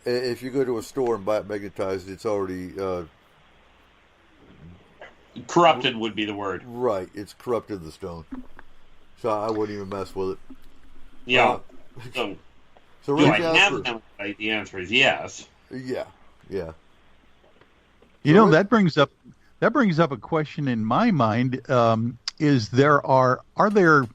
if you go to a store and buy it magnetized, it's already corrupted would be the word. Right, it's corrupted the stone. So I wouldn't even mess with it. Yeah. So do I have hematite? The answer is yes. Yeah. That brings up a question in my mind. Are there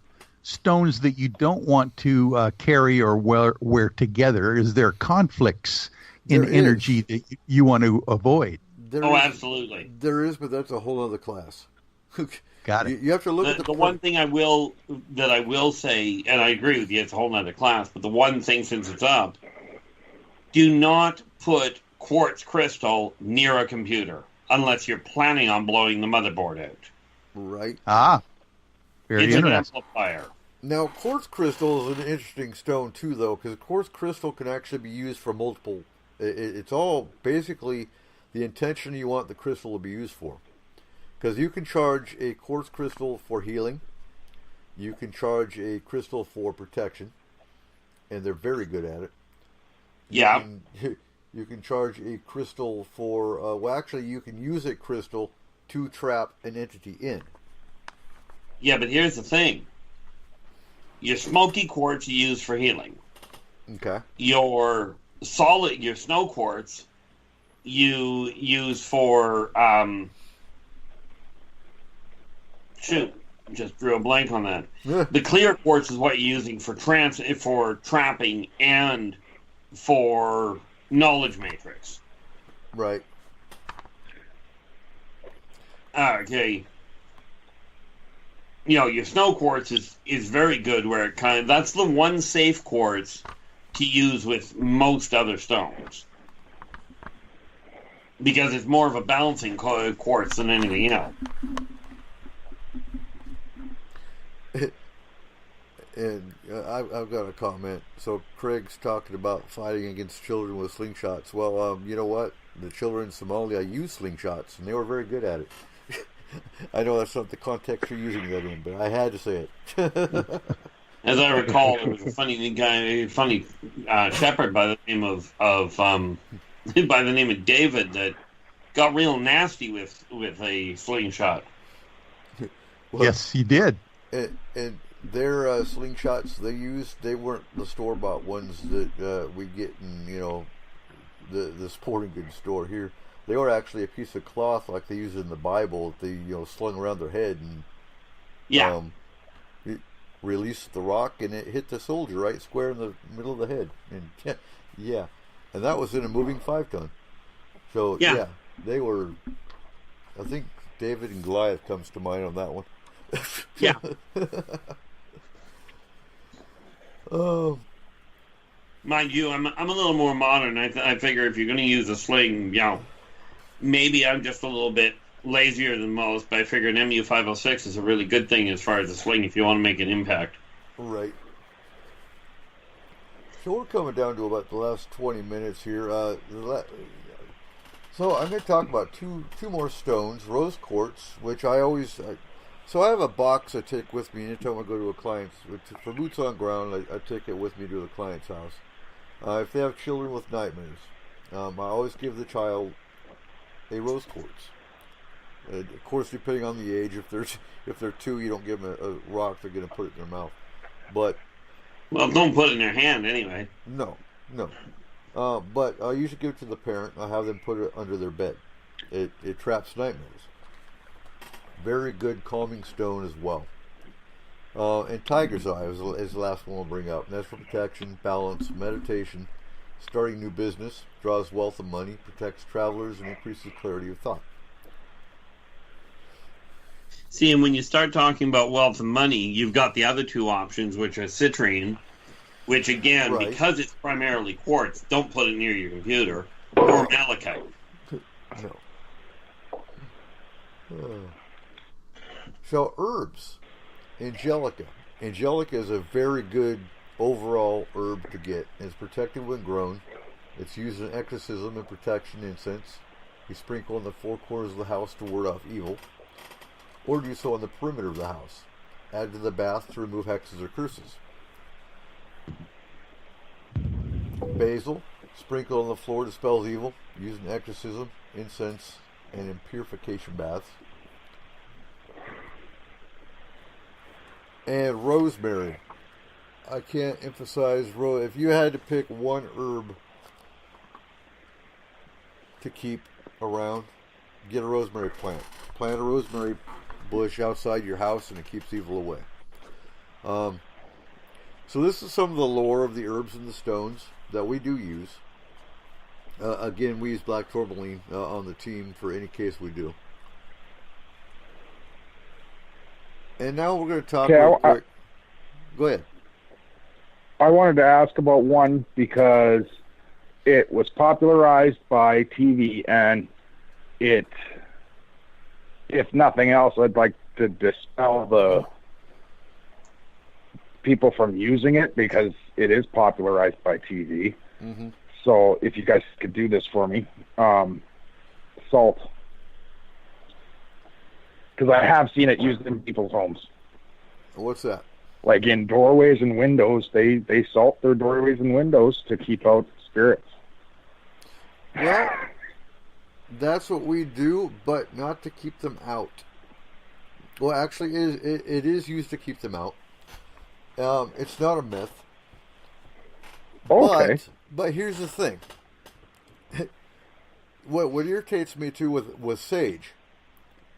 stones that you don't want to carry or wear together? Is there conflicts in energy that you want to avoid? Absolutely. There is, but that's a whole other class. Got it. You have to look at the one thing I will say, and I agree with you, it's a whole other class, but the one thing since it's up, do not put quartz crystal near a computer unless you're planning on blowing the motherboard out. Right. Very it's interesting. An amplifier. Now, quartz crystal is an interesting stone too, though, because quartz crystal can actually be used for multiple. It's all basically the intention you want the crystal to be used for. Because you can charge a quartz crystal for healing, you can charge a crystal for protection, and they're very good at it. You can charge a crystal for, you can use a crystal to trap an entity in. Yeah, but here's the thing. Your smoky quartz you use for healing. Okay. Your snow quartz you use for, just drew a blank on that. The clear quartz is what you're using for trapping and for knowledge matrix. Right. Okay. Your snow quartz is very good where that's the one safe quartz to use with most other stones. Because it's more of a balancing quartz than anything else. And I've got a comment. So Craig's talking about fighting against children with slingshots. Well, you know what? The children in Somalia use slingshots, and they were very good at it. I know that's not the context you're using that in, but I had to say it. As I recall, there was a funny shepherd by the name of by the name of David that got real nasty with a slingshot. Well, yes, he did. And their slingshots they weren't the store-bought ones that we get in, the sporting goods store here. They were actually a piece of cloth like they use in the Bible. They slung around their head and it released the rock and it hit the soldier right square in the middle of the head. And and that was in a moving 5-ton. So they were. I think David and Goliath comes to mind on that one. Yeah. Oh. Mind you, I'm a little more modern. I figure if you're going to use a sling, maybe I'm just a little bit lazier than most, but I figure an MU-506 is a really good thing as far as a sling if you want to make an impact. Right. So we're coming down to about the last 20 minutes here. So I'm going to talk about two more stones, rose quartz, which I always... So I have a box I take with me anytime I go to a client's, for boots on ground. I take it with me to the client's house. If they have children with nightmares, I always give the child a rose quartz. Of course, depending on the age, if they're 2, you don't give them a rock; they're going to put it in their mouth. But don't put it in their hand anyway. No. But I usually give it to the parent. I have them put it under their bed. It traps nightmares. Very good calming stone as well. And tiger's eye is the last one we'll bring up. And that's for protection, balance, meditation, starting new business, draws wealth and money, protects travelers, and increases clarity of thought. See, and when you start talking about wealth and money, you've got the other 2 options, which are citrine, which again, because it's primarily quartz, don't put it near your computer, or malachite. No. So herbs, angelica. Angelica is a very good overall herb to get. It's protected when grown. It's used in exorcism and protection incense. You sprinkle in the 4 corners of the house to ward off evil, or do so on the perimeter of the house. Add to the bath to remove hexes or curses. Basil, sprinkle on the floor, dispels evil, used in exorcism, incense, and in purification baths. And rosemary. I can't emphasize if you had to pick one herb to keep around, get a rosemary plant. Plant a rosemary bush outside your house and it keeps evil away. So this is some of the lore of the herbs and the stones that we do use. Again, we use black tourmaline on the team for any case we do. And now we're going to talk about... Go ahead. I wanted to ask about one because it was popularized by TV, and if nothing else, I'd like to dispel the people from using it because it is popularized by TV. Mm-hmm. So if you guys could do this for me, salt. Because I have seen it used in people's homes. What's that? Like in doorways and windows, they salt their doorways and windows to keep out spirits. Well, that's what we do, but not to keep them out. Well, actually, it is used to keep them out. It's not a myth. Okay. But here's the thing. What irritates me too with sage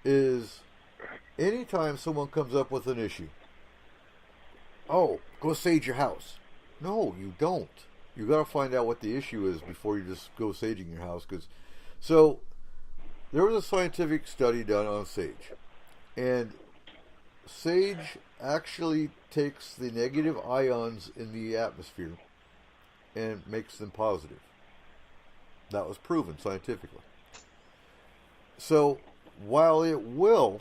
is anytime someone comes up with an issue, oh, go sage your house. No, you don't. You got to find out what the issue is before you just go saging your house. So there was a scientific study done on sage, and sage actually takes the negative ions in the atmosphere and makes them positive. That was proven scientifically. So while it will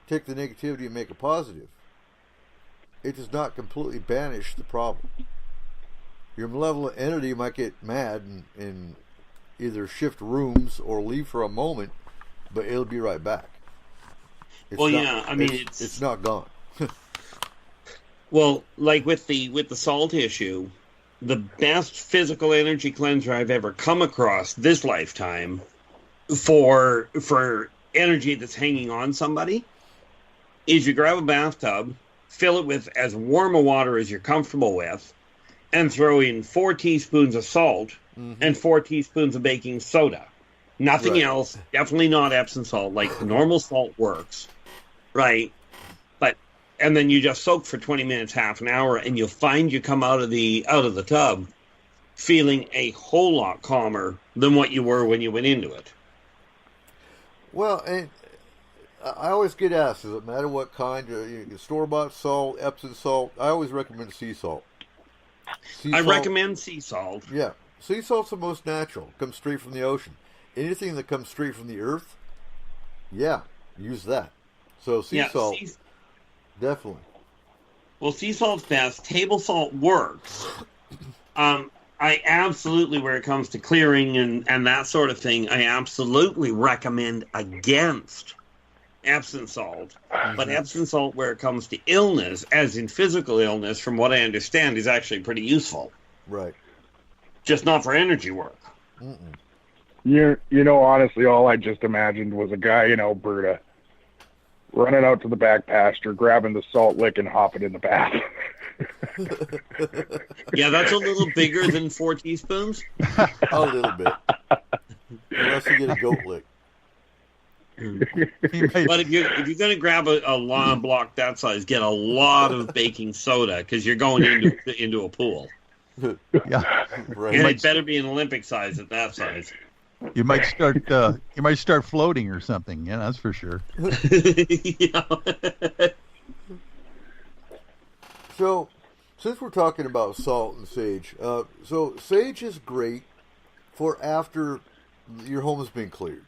take the negativity and make it positive, it does not completely banish the problem. Your malevolent entity might get mad and either shift rooms or leave for a moment, but it'll be right back. It's not gone. Well, like with the salt issue, the best physical energy cleanser I've ever come across this lifetime for energy that's hanging on somebody is you grab a bathtub, fill it with as warm a water as you're comfortable with, and throw in 4 teaspoons of salt and 4 teaspoons of baking soda. Nothing else. Definitely not Epsom salt. Like normal salt works, right? And then you just soak for 20 minutes, half an hour, and you'll find you come out of the tub feeling a whole lot calmer than what you were when you went into it. Well, and I always get asked, does it matter what kind? Store-bought salt, Epsom salt? I always recommend sea salt. I recommend sea salt. Yeah. Sea salt's the most natural. Comes straight from the ocean. Anything that comes straight from the earth, use that. So sea salt, definitely. Well, sea salt's best. Table salt works. I absolutely, where it comes to clearing and that sort of thing, I absolutely recommend against Epsom salt. But Epsom salt, where it comes to illness, as in physical illness, from what I understand, is actually pretty useful. Right. Just not for energy work. Honestly, all I just imagined was a guy in Alberta running out to the back pasture, grabbing the salt lick and hopping in the bath. Yeah, that's a little bigger than 4 teaspoons. A little bit. Unless you get a goat lick. But if you're going to grab a lawn block that size, get a lot of baking soda because you're going into a pool. Yeah, right. And it better be an Olympic size at that size. You might start floating or something. Yeah, that's for sure. Yeah. So, since we're talking about salt and sage, so sage is great for after your home has been cleared.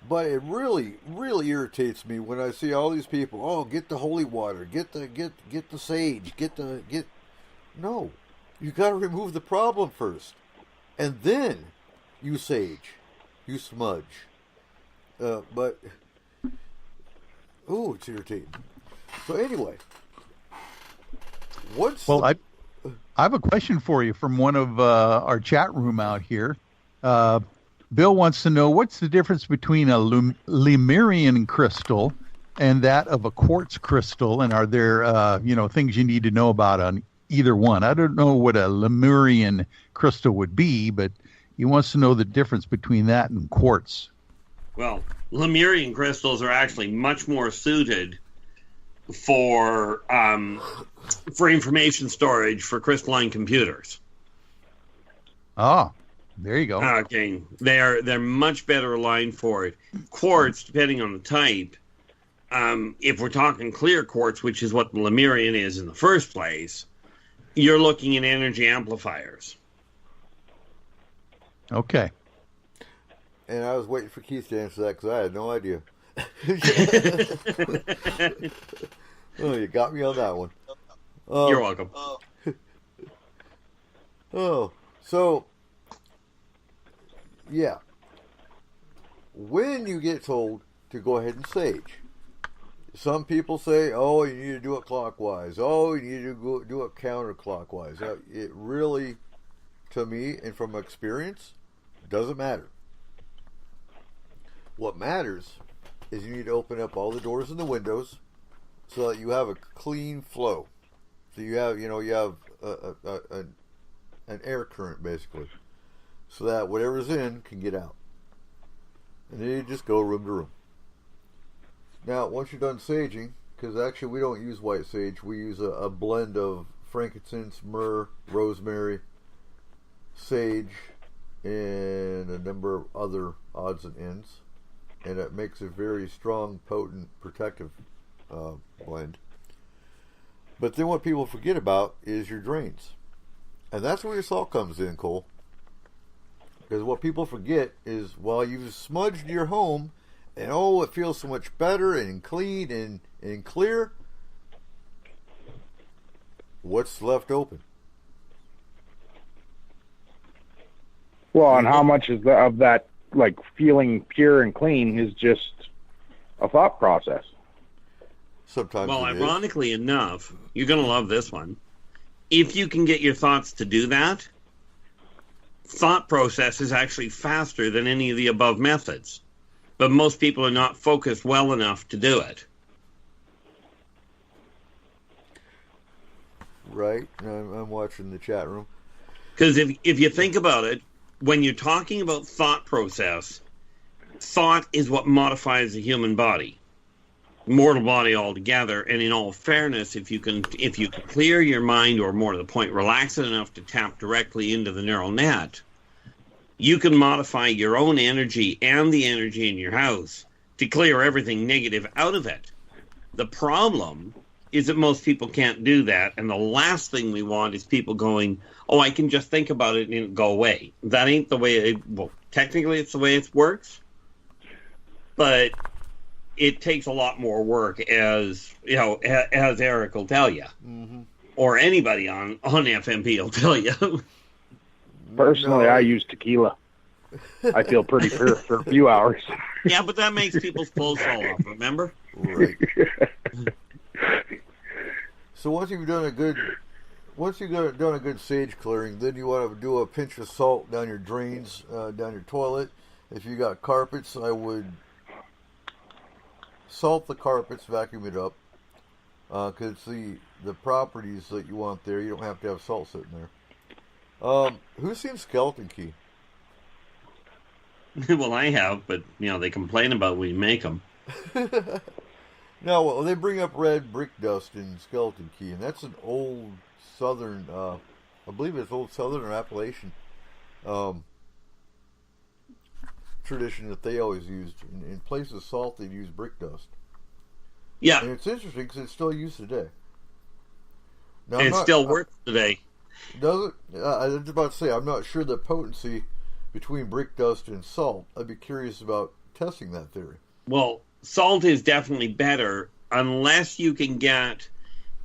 But it really, really irritates me when I see all these people. Oh, get the holy water, get the sage, No, you got to remove the problem first, and then you sage, you smudge. But it's irritating. So anyway, I have a question for you from one of our chat room out here. Bill wants to know, what's the difference between a Lemurian crystal and that of a quartz crystal, and are there things you need to know about on either one? I don't know what a Lemurian crystal would be, but he wants to know the difference between that and quartz. Well, Lemurian crystals are actually much more suited for information storage for crystalline computers. Ah, there you go. Okay, they're much better aligned for it. Quartz, depending on the type, if we're talking clear quartz, which is what the Lemurian is in the first place, you're looking at energy amplifiers. Okay. And I was waiting for Keith to answer that because I had no idea. Oh, you got me on that one. You're welcome. So, yeah. When you get told to go ahead and sage, some people say, oh, you need to do it clockwise. Oh, you need to do it counterclockwise. It really, to me, and from experience, doesn't matter. What matters is you need to open up all the doors and the windows so that you have a clean flow. So you have an air current, basically, so that whatever's in can get out. And then you just go room to room. Now, once you're done saging, because actually we don't use white sage, we use a blend of frankincense, myrrh, rosemary, sage, and a number of other odds and ends. And it makes a very strong, potent, protective blend. But then what people forget about is your drains. And that's where your salt comes in, Cole. Because what people forget is, while you've smudged your home, and it feels so much better and clean and clear, what's left open? Well, and how much of that, like, feeling pure and clean is just a thought process? Sometimes. Well, it ironically enough, you're going to love this one. If you can get your thoughts to do that, thought process is actually faster than any of the above methods. But most people are not focused well enough to do it. Right. I'm watching the chat room. Because if you think about it, when you're talking about thought process, thought is what modifies the human body, mortal body altogether. And in all fairness, if you can clear your mind, or more to the point, relax it enough to tap directly into the neural net, you can modify your own energy and the energy in your house to clear everything negative out of it. The problem is that most people can't do that, and the last thing we want is people going, oh, I can just think about it and it'll go away. That ain't the way well, technically it's the way it works, but it takes a lot more work, as you know, as Eric will tell you, or anybody on FMP will tell you. Personally, I use tequila. I feel pretty pure for a few hours. Yeah, but that makes people's clothes fall off, remember? Right. So once you've done a good sage clearing, then you want to do a pinch of salt down your drains, down your toilet. If you got carpets, I would salt the carpets, vacuum it up, because the properties that you want there, you don't have to have salt sitting there. Who's seen Skeleton Key? Well, I have, but you know they complain about when you make them. No, well, they bring up red brick dust in Skeleton Key, and that's an old southern, I believe it's old southern or Appalachian tradition that they always used. In place of salt, they'd use brick dust. Yeah. And it's interesting because it's still used today. Now, and it still works today. Does it? I was about to say, I'm not sure the potency between brick dust and salt. I'd be curious about testing that theory. Well, salt is definitely better unless you can get,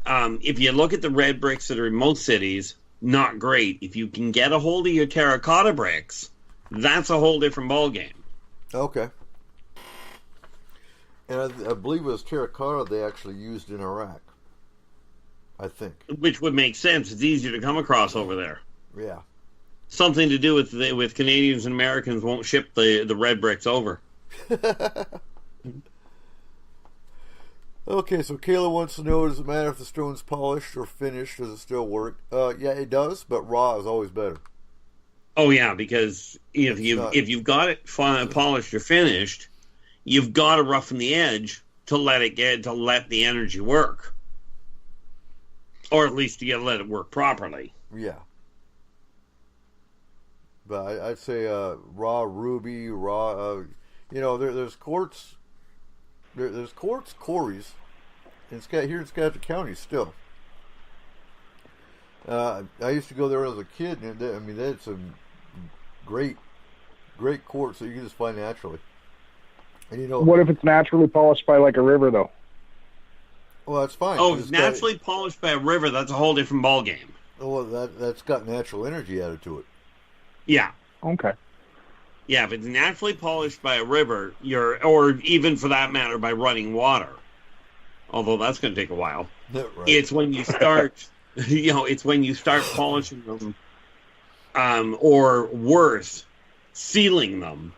if you look at the red bricks that are in most cities, not great. If you can get a hold of your terracotta bricks, that's a whole different ballgame. Okay. And I believe it was terracotta they actually used in Iraq. I think. Which would make sense. It's easier to come across over there. Yeah. Something to do with Canadians and Americans won't ship the red bricks over. Okay, so Kayla wants to know, does it matter if the stone's polished or finished? Does it still work? Yeah, it does, but raw is always better. Oh yeah, because if you've got it polished or finished, you've got to roughen the edge to let the energy work, or at least to let it work properly. Yeah. But I'd say raw ruby, raw. There's quartz. There's quartz quarries here in Skagit County still. I used to go there as a kid, and they had some great quartz that you can just find naturally. And what if it's naturally polished by like a river, though? Well, that's fine. Oh, if it's naturally polished by a river, that's a whole different ballgame. Well, that's got natural energy added to it. Yeah. Okay. Yeah, if it's naturally polished by a river, or even for that matter by running water, although that's going to take a while. Right. It's when you start, it's when you start polishing them, or worse, sealing them.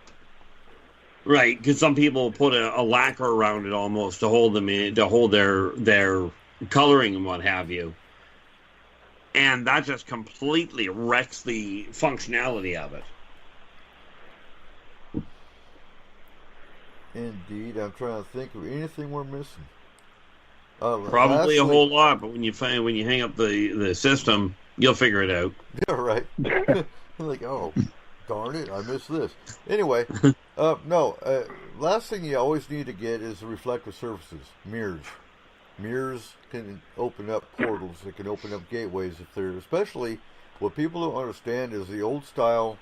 Right, because some people put a lacquer around it almost to hold them in, to hold their coloring and what have you, and that just completely wrecks the functionality of it. Indeed, I'm trying to think of anything we're missing. Probably a whole lot, but when you hang up the system, you'll figure it out. Yeah, right. Like, oh, darn it, I missed this. Anyway, last thing you always need to get is the reflective surfaces, mirrors. Mirrors can open up portals. They can open up gateways if they're, especially what people don't understand is the old style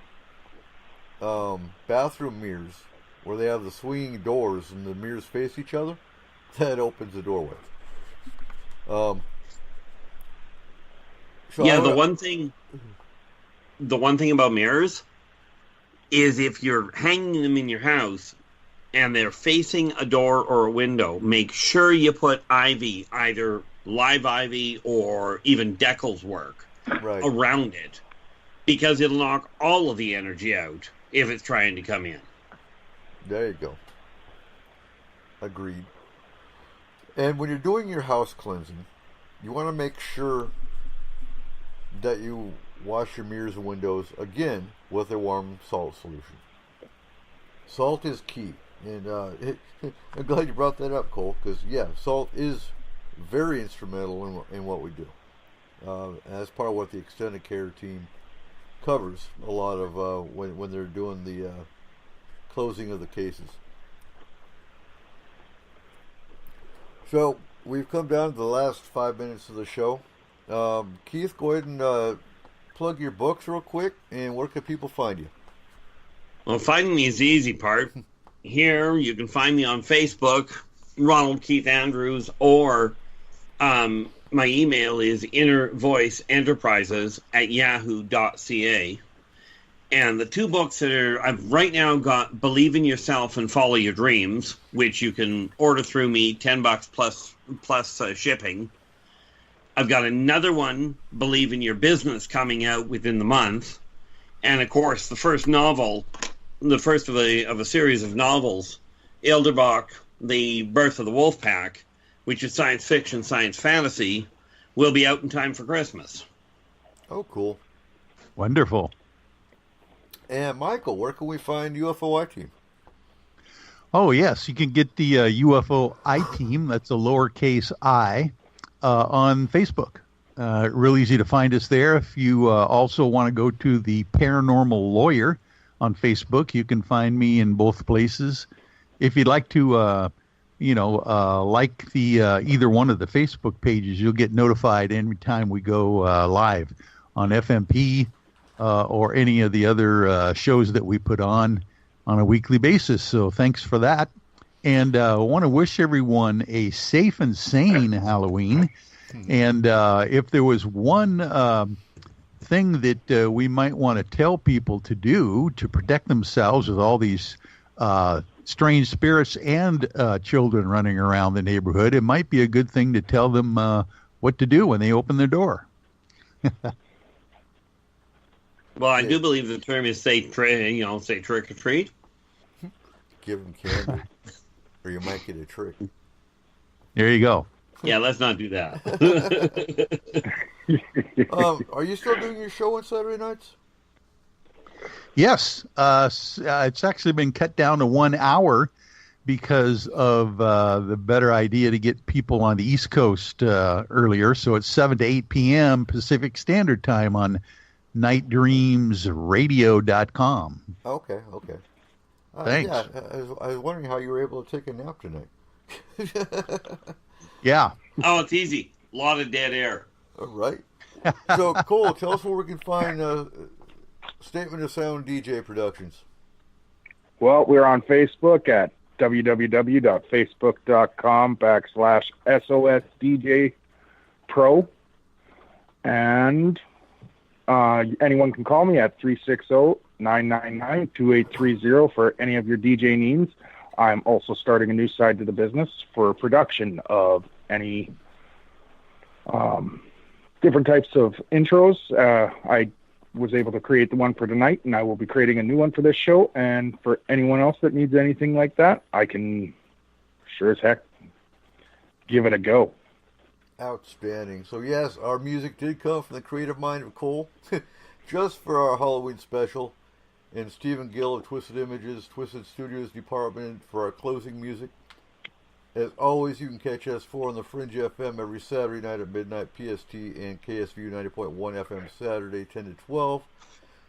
bathroom mirrors where they have the swinging doors and the mirrors face each other. That opens the doorway. The one thing about mirrors is if you're hanging them in your house, and they're facing a door or a window, make sure you put ivy, either live ivy or even Deckel's work, around it, because it'll knock all of the energy out if it's trying to come in. There you go. Agreed. And when you're doing your house cleansing, you want to make sure that you wash your mirrors and windows, again, with a warm salt solution. Salt is key. And I'm glad you brought that up, Cole, because, yeah, salt is very instrumental in what we do. That's part of what the extended care team covers a lot of when they're doing the closing of the cases. So we've come down to the last 5 minutes of the show. Keith, go ahead and plug your books real quick, and where can people find you? Well, finding me is the easy part. Here, you can find me on Facebook, Ronald Keith Andrews, or my email is innervoiceenterprises@yahoo.ca. And the two books that I've right now got, Believe in Yourself and Follow Your Dreams, which you can order through me, $10 plus shipping. I've got another one, Believe in Your Business, coming out within the month. And, of course, the first novel, the first of a series of novels, Ilderbach, The Birth of the Wolf Pack, which is science fiction, science fantasy, will be out in time for Christmas. Oh, cool. Wonderful. And Michael, where can we find UFO I-Team? Oh, yes. You can get the UFO I-Team, that's a lowercase I, on Facebook. Real easy to find us there. If you also want to go to the Paranormal Lawyer on Facebook, you can find me in both places. If you'd like to, like the either one of the Facebook pages, you'll get notified every time we go live on FMP or any of the other shows that we put on a weekly basis. So thanks for that. And I want to wish everyone a safe and sane Halloween. And if there was one thing that we might want to tell people to do to protect themselves with all these strange spirits and children running around the neighborhood, it might be a good thing to tell them what to do when they open their door. Well, I do believe the term is say trick or treat. Give them candy, or you might get a trick. There you go. Yeah, let's not do that. Are you still doing your show on Saturday nights? Yes. It's actually been cut down to 1 hour because of the better idea to get people on the East Coast earlier. So it's 7 to 8 p.m. Pacific Standard Time on nightdreamsradio.com. Okay. Thanks. Yeah, I was wondering how you were able to take a nap tonight. Yeah. Oh, it's easy. A lot of dead air. All right. So, Cole, tell us where we can find Statement of Sound DJ Productions. Well, we're on Facebook at www.facebook.com/SOSDJPro. And anyone can call me at 360-999-2830 for any of your DJ needs. I'm also starting a new side to the business for production of any different types of intros. I was able to create the one for tonight, and I will be creating a new one for this show. And for anyone else that needs anything like that, I can sure as heck give it a go. Outstanding. So, yes, our music did come from the creative mind of Cole, just for our Halloween special. And Stephen Gill of Twisted Images, Twisted Studios Department for our closing music. As always, you can catch S4 on the Fringe FM every Saturday night at midnight PST and KSVU 90.1 FM Saturday 10 to 12.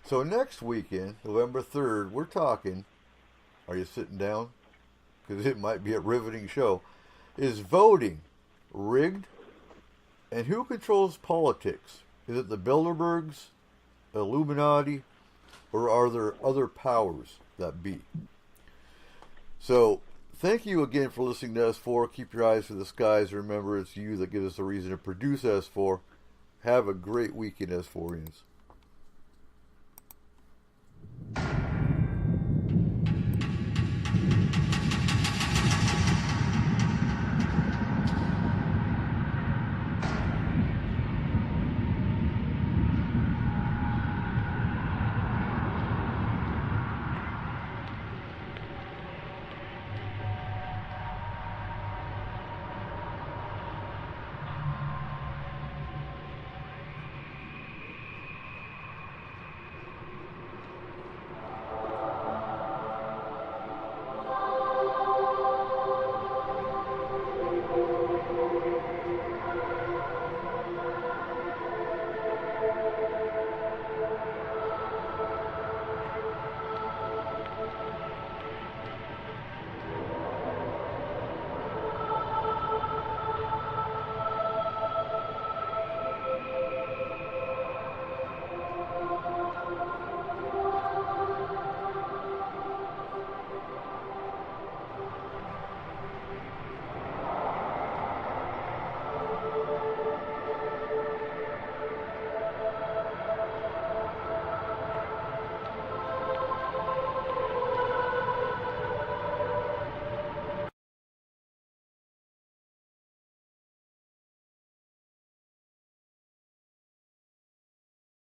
So next weekend, November 3rd, we're talking, are you sitting down? Because it might be a riveting show. Is voting rigged? And who controls politics? Is it the Bilderbergs, Illuminati, or are there other powers that be? So, thank you again for listening to S4. Keep your eyes to the skies. Remember, it's you that gives us a reason to produce S4. Have a great weekend, S4ians.